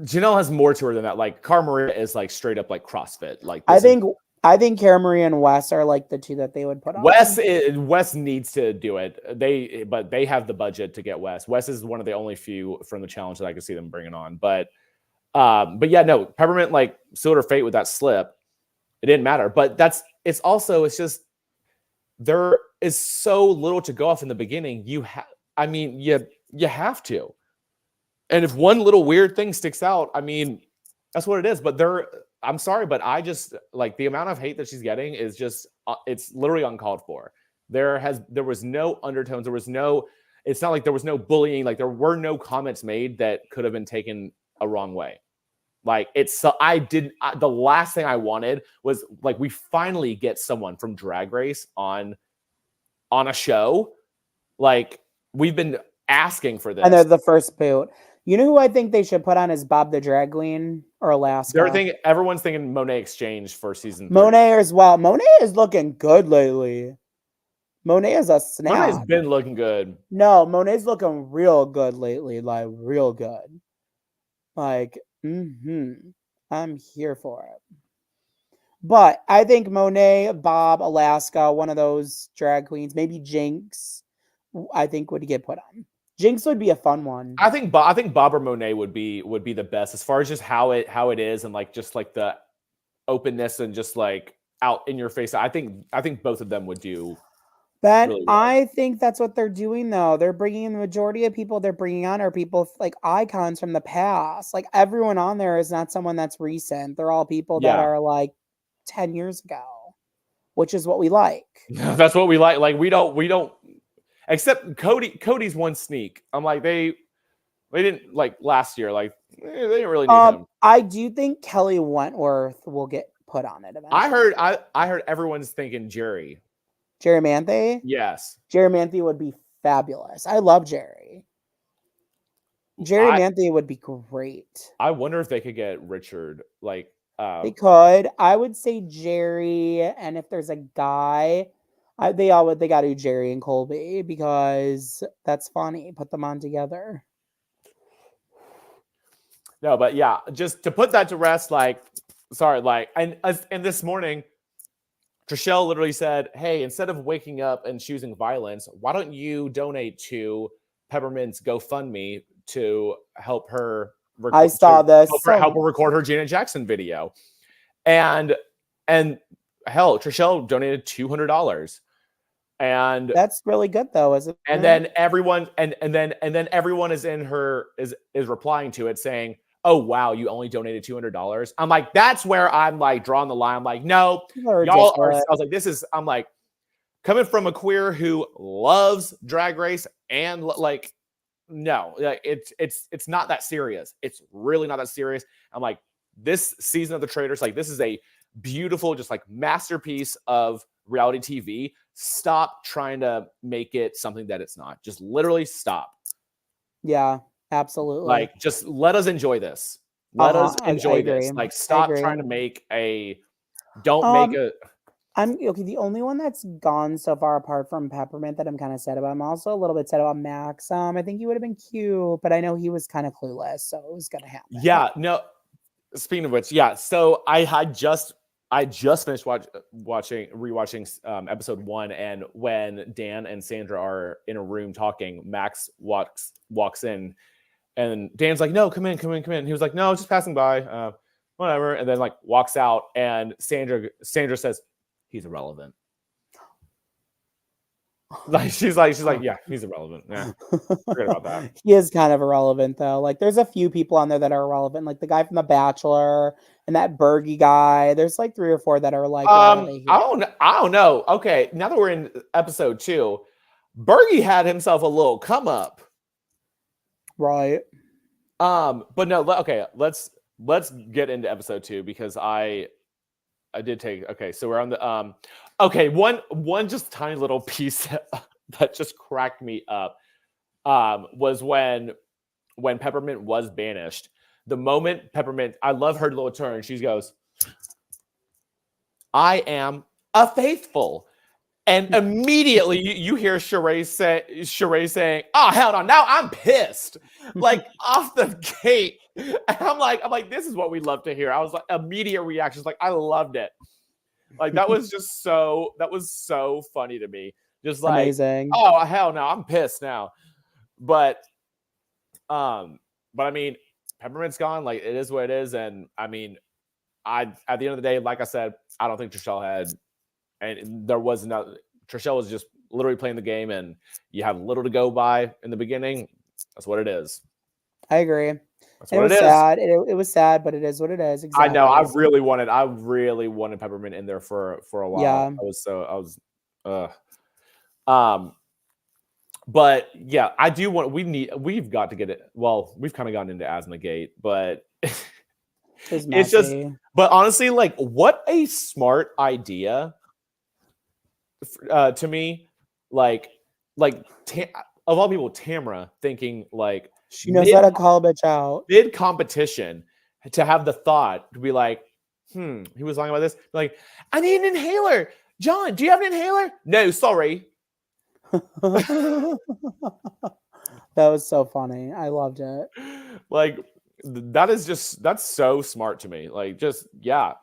Janelle has more to her than that. Like Cara Maria is like straight up like CrossFit. Like I this is think Cara Maria and Wes are like the two that they would put on. Wes needs to do it. But they have the budget to get Wes. Wes is one of the only few from the challenge that I could see them bringing on. But yeah, no, Peppermint like sealed her fate with that slip. It didn't matter. But it's just there is so little to go off in the beginning. You have to. And if one little weird thing sticks out, I mean, that's what it is. But I'm sorry, but I just like the amount of hate that she's getting is just it's literally uncalled for. There was no undertones. It's not like there was no bullying. Like there were no comments made that could have been taken a wrong way. Like the last thing I wanted was like we finally get someone from Drag Race on a show. Like we've been asking for this. And they're the first boot. You know who I think they should put on is Bob the Drag Queen or Alaska. Everyone's thinking Monet Exchange for season 3. Monet as well. Monet is looking good lately. Monet is a snap. Monet's been looking good. No, Monet's looking real good lately. Like real good. Like, I'm here for it. But I think Monet, Bob, Alaska, one of those drag queens, maybe Jinx, I think would get put on. Jinx would be a fun one. I think Bob or Monet would be the best as far as just how it is and like just like the openness and just like out in your face. I think both of them would do. But really well. I think that's what they're doing though. They're bringing the majority of people they're bringing on are people like icons from the past. Like everyone on there is not someone that's recent. They're all people that are like 10 years ago, which is what we like. That's what we like. Like we don't except Cody's one sneak. I'm like they didn't like last year. Like they didn't really need him. I do think Kelly Wentworth will get put on it eventually. I heard everyone's thinking Jerry Manthe? Yes. Jerry Manthe would be fabulous. I love Jerry. Jerry Manthe would be great. I wonder if they could get Richard. Like they could. I would say Jerry, and if there's a guy, they got to do Jerry and Colby because that's funny. Put them on together. No, but yeah, just to put that to rest, like, sorry, like, and this morning, Trishelle literally said, "Hey, instead of waking up and choosing violence, why don't you donate to Peppermint's GoFundMe to help her?" I saw this. Help her record her Janet Jackson video, and hell, Trishelle donated $200, and that's really good though, isn't it? And then everyone and then everyone is replying to it saying, "Oh wow, you only donated $200." I'm like, that's where I'm like drawing the line. I'm like, no, y'all are. I was like, I'm like, coming from a queer who loves Drag Race and like, no, like it's not that serious. It's really not that serious. I'm like, this season of the Traitors, like this is a beautiful, just like masterpiece of reality TV. Stop trying to make it something that it's not. Just literally stop. Yeah, absolutely. Like, just let us enjoy this. Let us enjoy this. Like, stop trying to make don't make a. I'm okay. The only one that's gone so far apart from Peppermint that I'm kind of sad about. I'm also a little bit sad about Max. I think he would have been cute, but I know he was kind of clueless, so it was gonna happen. Yeah. No. Speaking of which, yeah. So I just finished rewatching episode 1, and when Dan and Sandra are in a room talking, Max walks in, and Dan's like, "No, come in." He was like, "No, just passing by, whatever," and then like walks out, and Sandra says, "He's irrelevant." Like she's like, "Yeah, he's irrelevant. Yeah, forget about that." He is kind of irrelevant though. Like there's a few people on there that are irrelevant, like the guy from The Bachelor and that Bergie guy. There's like 3 or 4 that are like. I don't know. Okay, now that we're in episode 2, Bergie had himself a little come up. Right. But no. Okay, let's get into episode 2 because I did take. Okay, so we're on the Okay, one just tiny little piece that just cracked me up was when when Peppermint was banished, the moment Peppermint, I love her little turn. She goes, I am a faithful. And immediately you hear Sheree saying, oh, hell no, now I'm pissed. Like off the gate. And I'm like, this is what we love to hear. I was like, immediate reactions. Like, I loved it. Like, that was so funny to me. Just like, amazing. Oh, hell no, I'm pissed now. But I mean, Peppermint's gone. Like, it is what it is. And I mean, at the end of the day, like I said, I don't think Trishelle had, and there was not. Trishelle was just literally playing the game, and you have little to go by in the beginning. That's what it is. I agree. That's what it is. Sad. It was sad, but it is what it is. Exactly. I know. I really wanted Peppermint in there for a while. Yeah. But yeah, I do want. We've got to get it. Well, we've kind of gotten into Asthma Gate, but it's just. But honestly, like, what a smart idea. To me, like of all people, Tamara thinking like she knows how to call a bitch out mid competition to have the thought to be like, he was lying about this. Like, I need an inhaler. John, do you have an inhaler? No, sorry. That was so funny. I loved it. Like, that's so smart to me. Like, just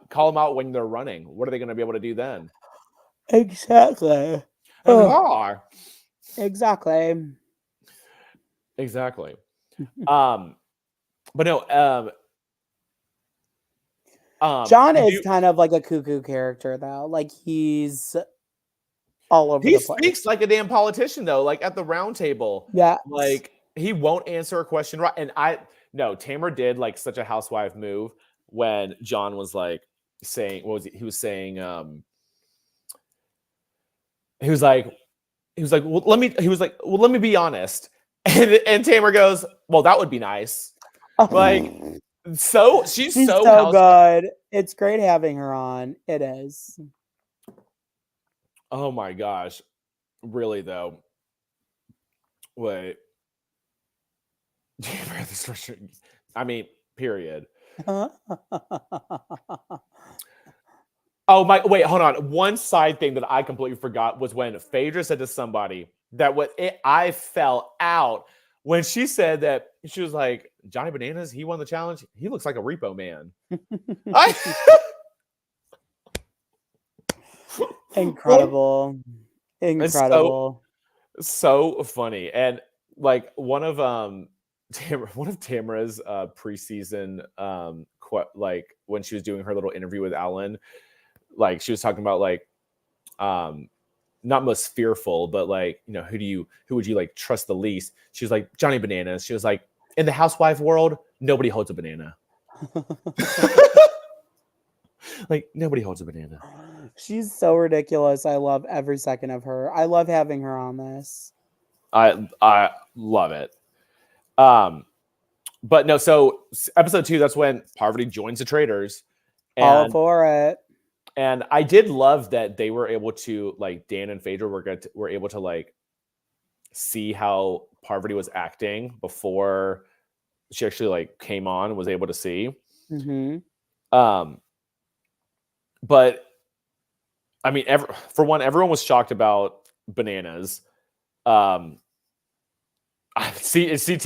call them out when they're running. What are they going to be able to do then? Exactly. Exactly. But no, John is kind of like a cuckoo character, though. Like, he's all over the place. He speaks like a damn politician, though. Like, at the round table, like, he won't answer a question right. And Tamara did like such a housewife move when John was like saying, what was he was saying? He was like, well, let me be honest. And Tamara goes, well, that would be nice. Like, so she's so good. It's great having her on. It is. Oh my gosh. Really though. Wait. I mean, period. Oh my! Wait, hold on. One side thing that I completely forgot was when Phaedra said to somebody that I fell out when she said that she was like, Johnny Bananas, he won the challenge. He looks like a repo man. Incredible. So funny. And like one of Tamara's preseason like when she was doing her little interview with Ellen, like she was talking about like not most fearful, but like, you know, who would you like trust the least? She was like, Johnny Bananas. She was like, in the housewife world, nobody holds a banana. Like, nobody holds a banana. She's so ridiculous. I love every second of her. I love having her on this. I love it. But no, so episode 2, that's when Parvati joins the Traitors. All for it. And I did love that they were able to, like, Dan and Phaedra were able to like see how Parvati was acting before she actually like came on and was able to see. Mm-hmm. But I mean, for one, everyone was shocked about Bananas. CT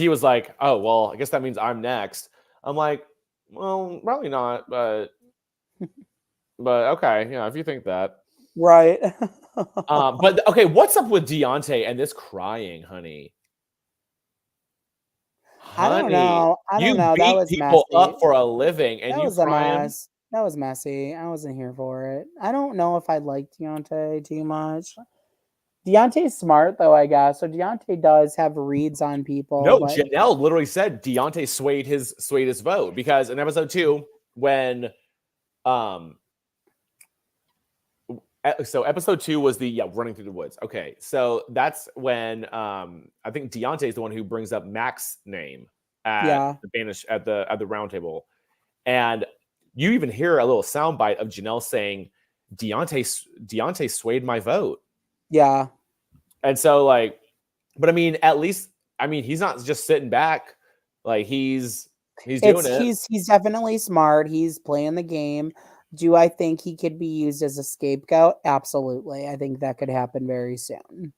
was like, oh, well, I guess that means I'm next. I'm like, well, probably not, but okay, yeah, if you think that. Right. But okay, what's up with Deontay and this crying, honey? I don't know. You that beat was people messy. up for a living, and that you was crying. A mess. That was messy. I wasn't here for it. I don't know if I like Deontay too much. Deontay's smart, though, I guess. So Deontay does have reads on people. No, Janelle literally said Deontay swayed his vote, because in episode 2, when so episode 2 was the running through the woods. Okay, so that's when I think Deontay is the one who brings up Mac's name at the round table, and you even hear a little soundbite of Janelle saying, Deontay swayed my vote. Yeah. And so, like, but I mean, at least, I mean, he's not just sitting back. Like he's doing it. He's definitely smart. He's playing the game. Do I think he could be used as a scapegoat? Absolutely. I think that could happen very soon.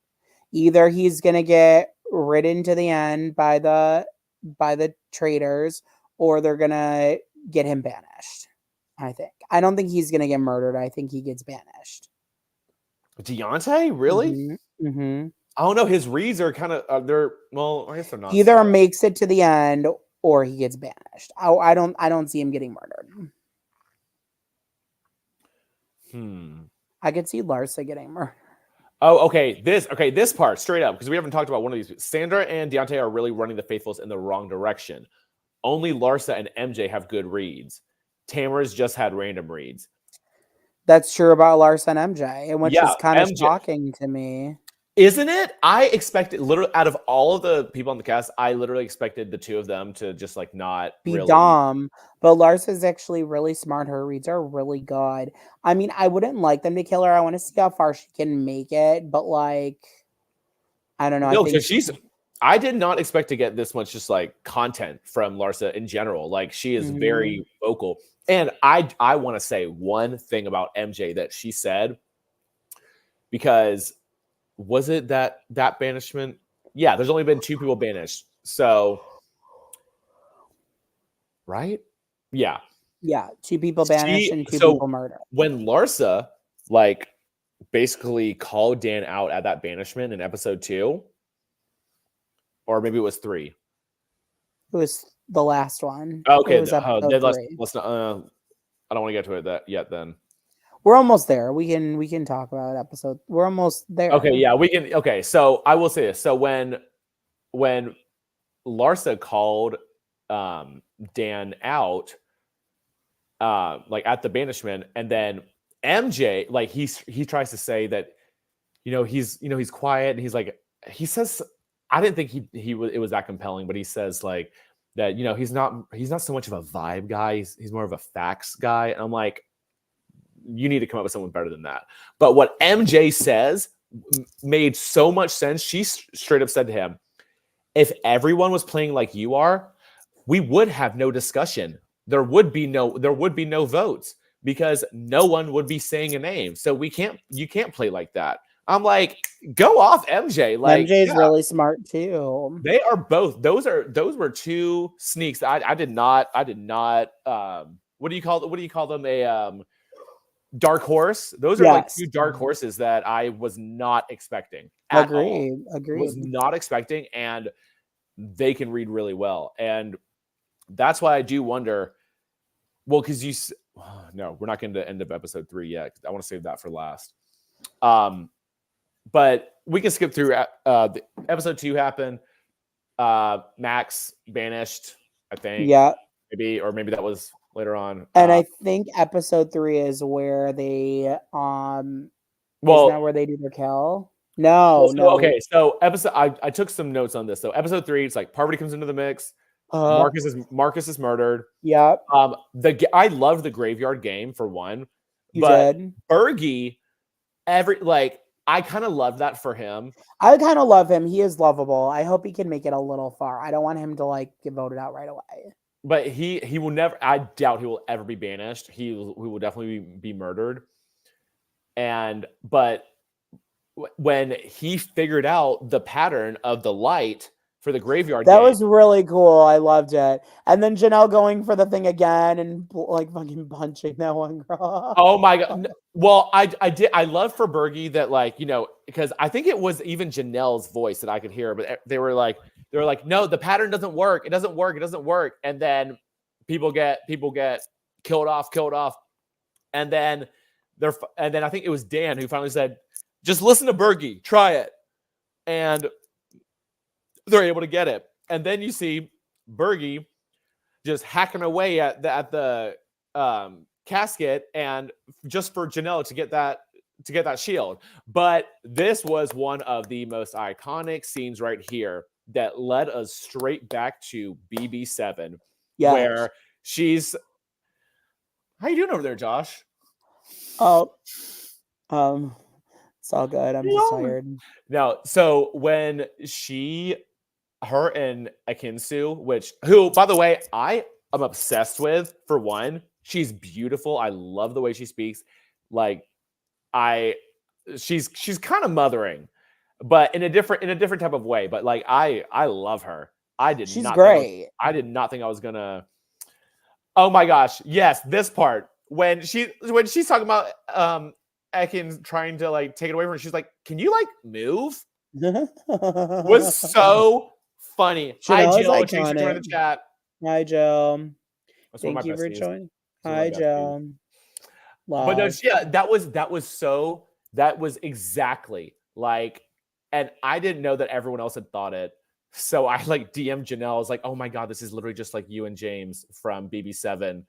Either he's gonna get ridden to the end by the traitors, or they're gonna get him banished. I think. I don't think he's gonna get murdered. I think he gets banished. Deontay, really? Mm-hmm. I don't know. His reads are kind of they're well. I guess they're not. He either makes it to the end or he gets banished. I don't see him getting murdered. I could see Larsa getting murdered. Oh, okay. This part straight up, because we haven't talked about one of these. Sandra and Deontay are really running the Faithfuls in the wrong direction. Only Larsa and MJ have good reads. Tamara's just had random reads. That's true about Larsa and MJ, which is kind of MJ, shocking to me. Isn't it? I expected literally out of all of the people on the cast, I literally expected the two of them to just like not Be really dumb, but Larsa's actually really smart. Her reads are really good. I mean, I wouldn't like them to kill her. I want to see how far she can make it, but like, I don't know. No, I think she's. I did not expect to get this much just like content from Larsa in general. Like she is very vocal. And I want to say one thing about MJ that she said, because was it that banishment? Yeah, there's only been 2 people banished. So right? Yeah. Yeah, 2 people banished and 2 people murdered. When Larsa like basically called Dan out at that banishment in episode 2, or maybe it was 3. It was the last one. Okay, it was episode 3. Let's not. I don't want to get to it yet. Then we're almost there. We can talk about episode. We're almost there. Okay, yeah, we can. Okay, so I will say this. So when Larsa called Dan out, like at the banishment, and then MJ, like he tries to say that he's quiet, and he's like, he says, I didn't think it was that compelling, but he says like that he's not so much of a vibe guy, he's more of a facts guy, and I'm like, you need to come up with someone better than that. But what MJ says made so much sense. She straight up said to him, if everyone was playing like you are, we would have no discussion. There would be no votes because no one would be saying a name. So you can't play like that. I'm like, go off, MJ. Like MJ's really smart too. They are both. Those were 2 sneaks. I did not. What do you call them? A dark horse. Those are like 2 dark horses that I was not expecting. Agreed. Was not expecting, and they can read really well. And that's why I do wonder. Well, because no, we're not getting to the end of episode 3 yet. I want to save that for last. But we can skip through. The episode 2 happened. Max banished, I think. Yeah. Maybe that was later on. And I think episode 3 is where they isn't that where they do their kill? No. Okay, so I took some notes on this. So episode 3, it's like Parvati comes into the mix. Marcus is murdered. Yep. I love the graveyard game for one. But Bergie, I kind of love that for him. I kind of love him. He is lovable. I hope he can make it a little far. I don't want him to get voted out right away. But he will never. I doubt he will ever be banished. He will definitely be murdered. But when he figured out the pattern of the light for the graveyard that game, was really cool. I loved it. And then Janelle going for the thing again and fucking punching that one girl. Oh my god. Well, I love for Bergie that because I think it was even Janelle's voice that I could hear, but they were like, no, the pattern doesn't work. It doesn't work. And then people get killed off. And then I think it was Dan who finally said, just listen to Bergie, try it. And they're able to get it. And then you see Bergie just hacking away at the casket, and just for Janelle to get that shield. But this was one of the most iconic scenes right here that led us straight back to BB7, where she's. How you doing over there, Josh? Oh, it's all good. I'm just tired. No, so when she her and Akinsu, who, by the way, I am obsessed with. For one, she's beautiful. I love the way she speaks. Like, she's kind of mothering, but in a different type of way. But like, I love her. She's great. I did not think I was gonna. Oh my gosh, yes, this part when she's talking about Ekin trying to like take it away from her, she's like, "Can you like move?" Was so funny. Hi, Janelle is Jill. Thanks for iconic. joining the chat. Hi, Jill. That's Thank you for besties. joining. Hi, Jill. But no, yeah, that was exactly like, and I didn't know that everyone else had thought it. So I like DM'd Janelle. I was like, "Oh my god, this is literally just like you and James from BB7."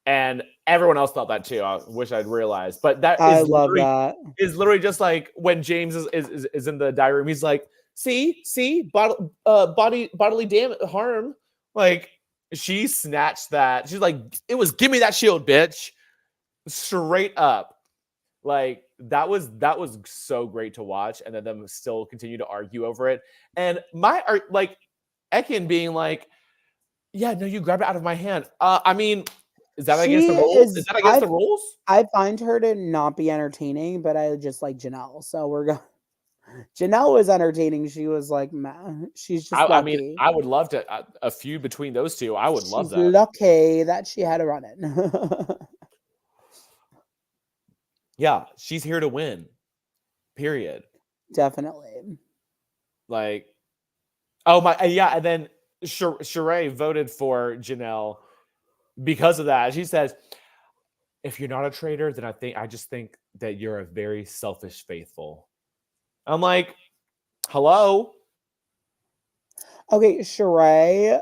And everyone else thought that too. I wish I'd realized. But I love that. Is literally just like when James is in the diary room, he's like, see, bodily harm. Like, she snatched that. She's like, it was give me that shield, bitch. Straight up. Like, that was so great to watch, and then them still continue to argue over it. And like Ekin being like, yeah, no, you grabbed it out of my hand. I mean, is that against the rules? Is that against the rules? I find her to not be entertaining, but I just like Janelle. So we're going. Janelle was entertaining. She was like, man, she's just lucky. I mean, I would love to a feud between those two. I would love that. She's lucky that she had to run it. Yeah, she's here to win. Period. Definitely. Like, oh my, yeah, and then Sheree voted for Janelle because of that. She says, if you're not a traitor, then I just think that you're a very selfish faithful. I'm like, hello? Okay, Sheree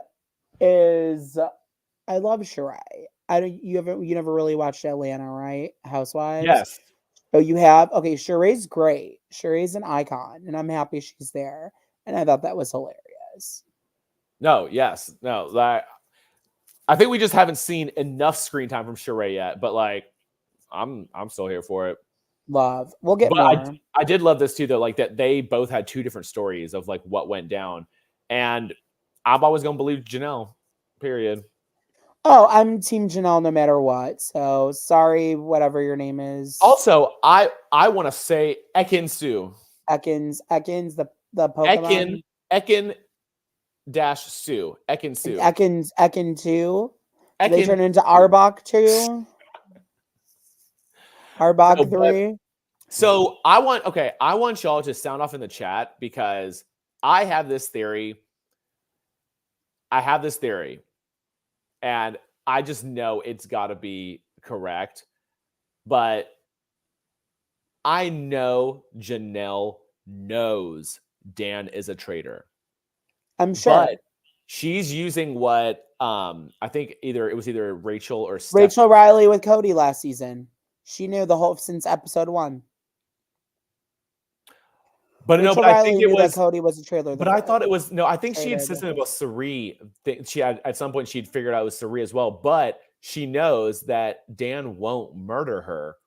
is, I love Sheree. You never really watched Atlanta, right? Housewives? Yes. Oh, you have? Okay, Sheree's great. Sheree's an icon, and I'm happy she's there. And I thought that was hilarious. No, yes. No, I think we just haven't seen enough screen time from Sheree yet, but like, I'm still here for it. Love. We'll get more. I did love this too, though, like that they both had two different stories of like what went down. And I'm always gonna believe Janelle, period. Oh, I'm Team Janelle no matter what. So sorry, whatever your name is. Also, I want to say Ekin-Su. Ekins, the Pokemon. Ekin dash Sue. Ekin-Su. Ekin 2. They turn into Arbok 2. Arbok 3. So I want y'all to sound off in the chat because I have this theory. And I just know it's got to be correct. But I know Janelle knows Dan is a traitor. I'm sure. But she's using what I think it was either Rachel or Rachel Riley with Cody last season. She knew the whole since episode 1. But Rachel Riley knew that Cody was a trailer. But I thought it was I think she insisted about Sari. She had at some point she'd figured out it was Sari as well. But she knows that Dan won't murder her.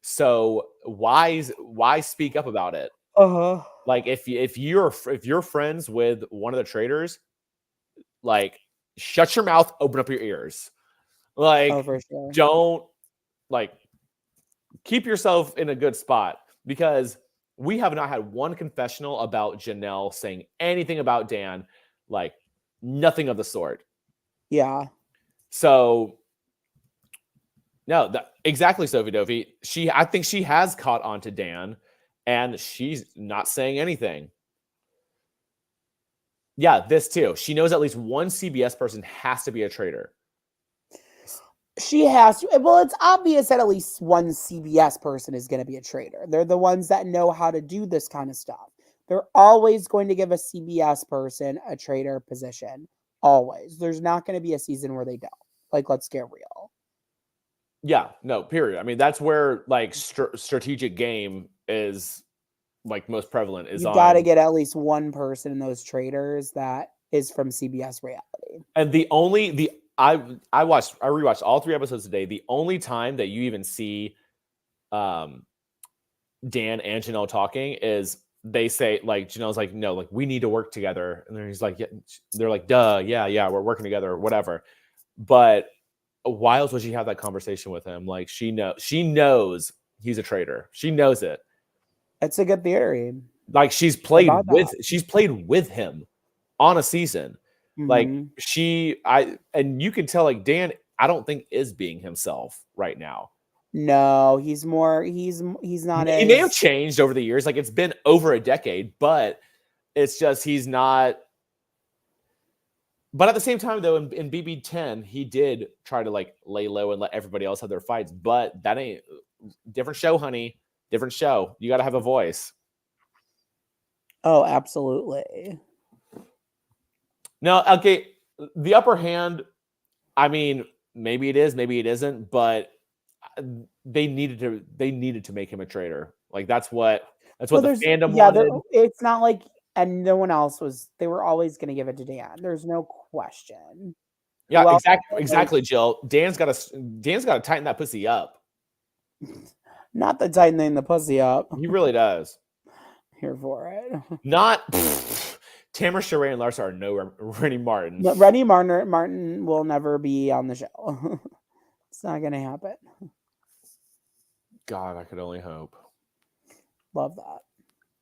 So why speak up about it? Like if you're friends with one of the traitors, like shut your mouth, open up your ears. Like for sure. Don't like keep yourself in a good spot because we have not had one confessional about Janelle saying anything about Dan, like nothing of the sort. Yeah. So no, exactly, Sophie Dovey. I think she has caught on to Dan, and she's not saying anything. Yeah, this too. She knows at least one CBS person has to be a traitor. She has to. Well, it's obvious that at least one CBS person is going to be a traitor. They're the ones that know how to do this kind of stuff. They're always going to give a CBS person a traitor position. Always. There's not going to be a season where they don't. Like, let's get real. Yeah, no, period. I mean, that's where like strategic game is like most prevalent. You got to get at least one person in those traitors that is from CBS reality. And I rewatched all 3 episodes today. The only time that you even see Dan and Janelle talking is they say, like, Janelle's like, no, like, we need to work together. And then he's like, yeah, they're like, duh, yeah, we're working together or whatever. But why else would she have that conversation with him? Like, she knows he's a traitor. She knows it. It's a good theory. Like, she's played with him on a season. Like, and you can tell, like, Dan, I don't think is being himself right now. No, he's not. He may have changed over the years. Like, it's been over a decade, but it's just he's not. But at the same time, though, in BB10, he did try to, like, lay low and let everybody else have their fights. But that ain't different show, honey. Different show. You got to have a voice. Oh, absolutely. No, okay. The upper hand, I mean, maybe it is, maybe it isn't, but they needed to make him a traitor. Like, that's what the fandom wanted. It's not like, and no one else was. They were always going to give it to Dan. There's no question. Yeah, exactly, Jill. Dan's got to tighten that pussy up. Not the tightening the pussy up. He really does. Here for it. Not Tamara, Sheree, and Larsa are no Rennie Martin. But Rennie Martin will never be on the show. It's not going to happen. God, I could only hope. Love that.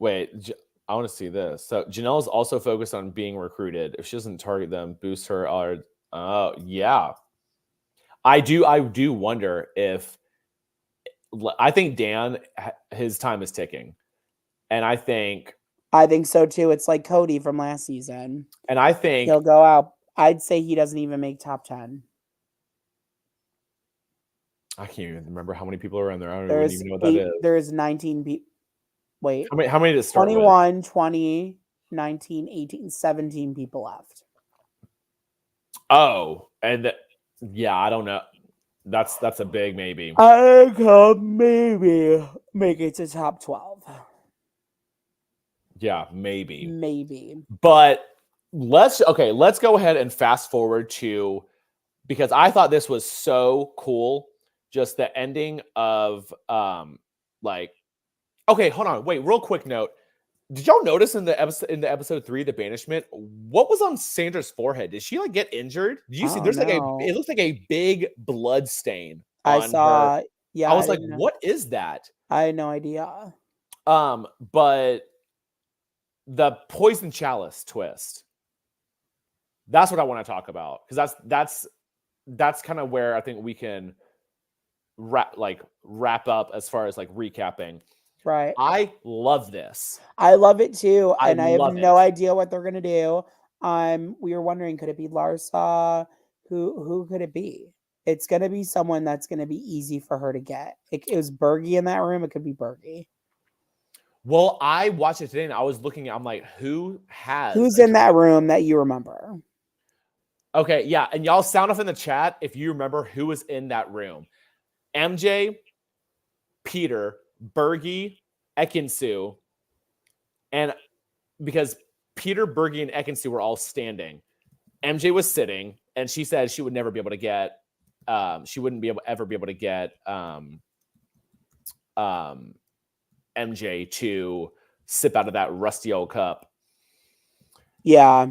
Wait, I want to see this. So Janelle is also focused on being recruited. If she doesn't target them, boost her. Yeah. I do wonder if. I think Dan, his time is ticking, and I think so too. It's like Cody from last season, and I think he'll go out. I'd say he doesn't even make top 10. I can't even remember how many people are in there. I don't even know what that is. There's 19 people. Wait. How many did it start 21, with? 20, 19, 18, 17 people left. Oh, and yeah, I don't know. That's a big maybe. I could maybe make it to top 12. Yeah, maybe. Maybe. But let's go ahead and fast forward to, because I thought this was so cool. Just the ending of okay, hold on. Wait, real quick note. Did y'all notice in the episode 3, the banishment, what was on Sandra's forehead? Did she, like, get injured? Did you see? There's it looks like a big blood stain on her. Yeah, I was like, what is that? I had no idea. But the poison chalice twist. That's what I want to talk about, because that's kind of where I think we can wrap up as far as, like, recapping. Right. I love this. I love it too. And I have no idea what they're going to do. We were wondering, could it be Larsa? Who could it be? It's going to be someone that's going to be easy for her to get. It was Bergie in that room. It could be Bergie. Well, I watched it today and I was looking, I'm like, who's in that room that you remember? Okay. Yeah. And y'all sound off in the chat if you remember who was in that room. MJ, Peter, Bergie, Ekinsu, and because Peter, Bergie, and Ekinsu were all standing, MJ was sitting, and she said she would never be able to get, she wouldn't ever be able to get MJ to sip out of that rusty old cup. Yeah.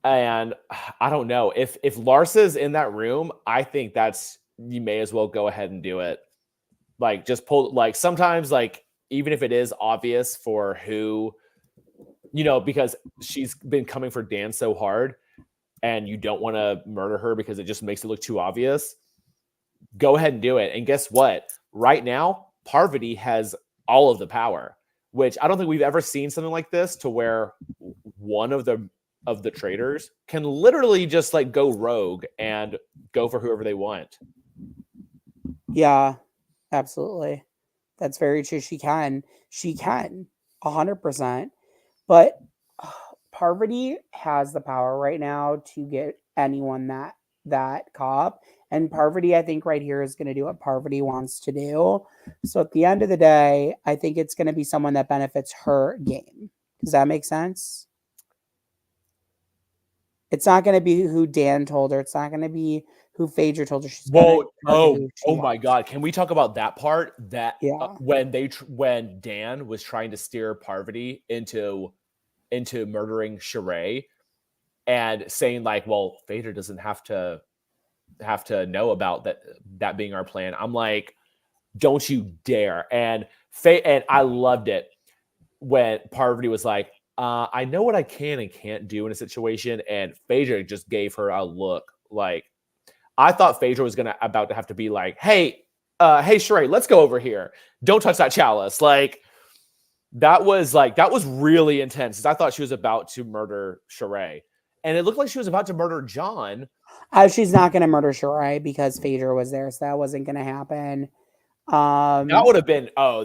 And I don't know if Larsa's in that room. I think you may as well go ahead and do it. Like, just pull, like, sometimes, like, even if it is obvious for who, because she's been coming for Dan so hard and you don't want to murder her because it just makes it look too obvious, go ahead and do it. And guess what? Right now, Parvati has all of the power, which I don't think we've ever seen something like this, to where one of the traitors can literally just, like, go rogue and go for whoever they want. Yeah. Absolutely. That's very true. She can 100%. But Parvati has the power right now to get anyone that cop. And Parvati, I think right here, is going to do what Parvati wants to do. So at the end of the day, I think it's going to be someone that benefits her game. Does that make sense? It's not going to be who Dan told her. It's not going to be who Phaedra told her she's gonna Whoa! market who she Oh my wants. God! Can we talk about that part? That Yeah. when Dan was trying to steer Parvati into murdering Sheree and saying like, "Well, Phaedra doesn't have to know about that being our plan." I'm like, "Don't you dare!" And I loved it when Parvati was like, "I know what I can and can't do in a situation," and Phaedra just gave her a look like. I thought Phaedra was about to have to be like, hey, Sheree, let's go over here. Don't touch that chalice. That was really intense. I thought she was about to murder Sheree. And it looked like she was about to murder John. She's not gonna murder Sheree because Phaedra was there, so that wasn't gonna happen. That would have been. I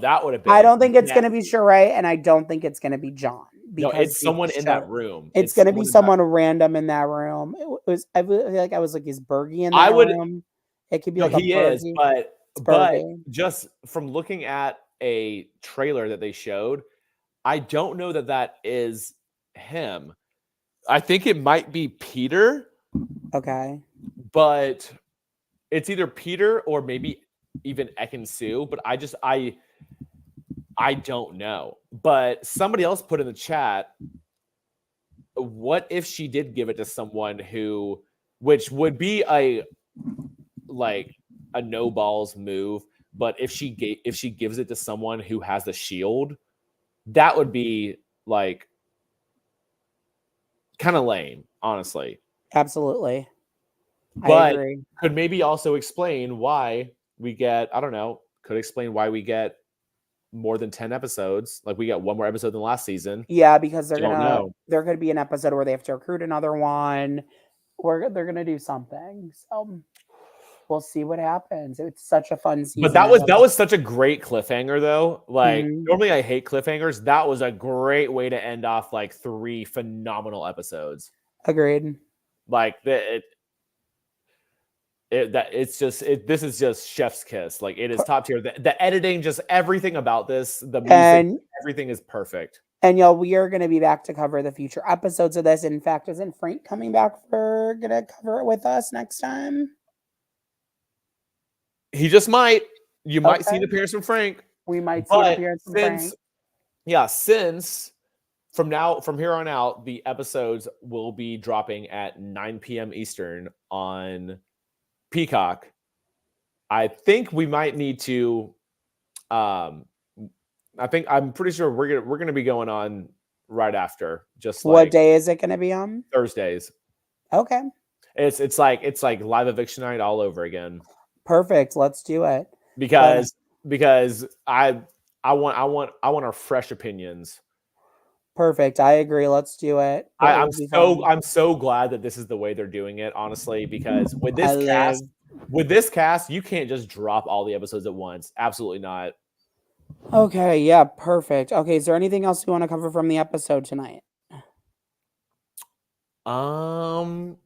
don't think it's gonna be Sheree, and I don't think it's gonna be John No, because it's someone in that room. It's gonna be someone random in that room. It was. I feel like I was like, is Bergie in that room? It could be no, like he a Bergie. is, but just from looking at a trailer that they showed, I don't know that is him. I think it might be Peter. Okay. But it's either Peter or maybe even Ekin-Su. But I don't know. But somebody else put in the chat, what if she did give it to someone which would be a no balls move, but if she gives it to someone who has the shield, that would be like kind of lame, honestly. Absolutely. But I agree. Could maybe also explain why we get, I don't know, could explain why we get more than 10 episodes. Like we got one more episode than last season. Yeah, because there could be an episode where they have to recruit another one, or they're gonna do something. So we'll see what happens. It's such a fun season. But that was such a great cliffhanger, though. Normally I hate cliffhangers. That was a great way to end off 3 phenomenal episodes. Agreed. This is just chef's kiss. It is top tier. The editing, just everything about this, the music, everything is perfect. And y'all, we are going to be back to cover the future episodes of this. In fact, isn't Frank coming back for going to cover it with us next time? He just might. You might see an appearance from Frank. We might see an appearance from Frank. Yeah, since from here on out, the episodes will be dropping at 9 p.m. Eastern on Peacock. I think we might need to. I'm pretty sure we're gonna be going on right after. Just what day is it gonna be on? Thursdays. Okay. It's like live eviction night all over again. Perfect. Let's do it. Because I want our fresh opinions. Perfect. I agree. Let's do it. I'm so glad that this is the way they're doing it, honestly, because with this cast, you can't just drop all the episodes at once. Absolutely not. Okay, yeah, perfect. Okay, is there anything else you want to cover from the episode tonight? We love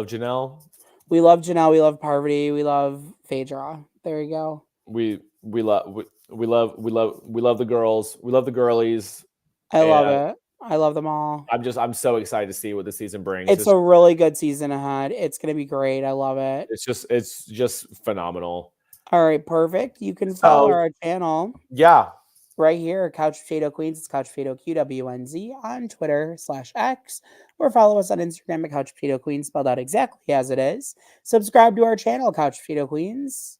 Janelle. We love Janelle. We love Parvati. We love Phaedra. There you go. We love the girls. We love the girlies. I love it. I love them all. I'm so excited to see what the season brings. It's a really good season ahead. It's gonna be great. I love it. It's just phenomenal. All right, perfect. You can follow our channel. Yeah. Right here, Couch Potato Queens. It's Couch Potato QWNZ on Twitter /X, or follow us on Instagram at Couch Potato Queens, spelled out exactly as it is. Subscribe to our channel, Couch Potato Queens,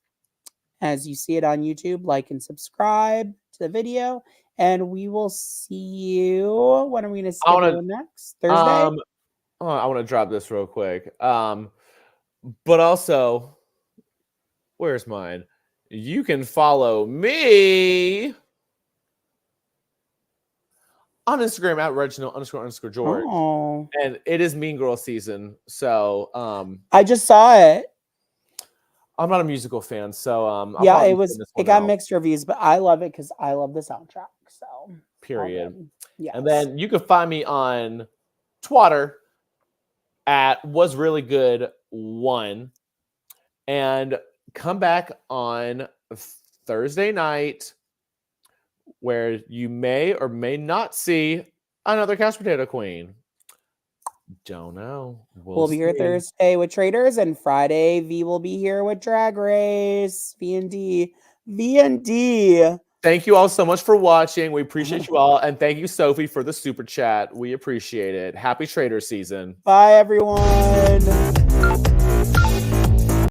as you see it on YouTube. Like and subscribe to the video, and we will see you. When are we going to schedule next? Thursday. I want to drop this real quick. But also, where's mine? You can follow me on Instagram at Reginald__George. Oh. And it is Mean Girl season. So I just saw it. I'm not a musical fan, so yeah, it got mixed reviews, but I love it because I love the soundtrack. So period. Yeah. And then you can find me on Twitter at Was Really Good 1. And come back on Thursday night, where you may or may not see another Couch Potato Queen. Don't know. We'll be here See. Thursday with Traitors, and Friday V will be here with Drag Race. V&D. V&D. Thank you all so much for watching. We appreciate you all. And thank you, Sophie, for the super chat. We appreciate it. Happy Trader season. Bye, everyone.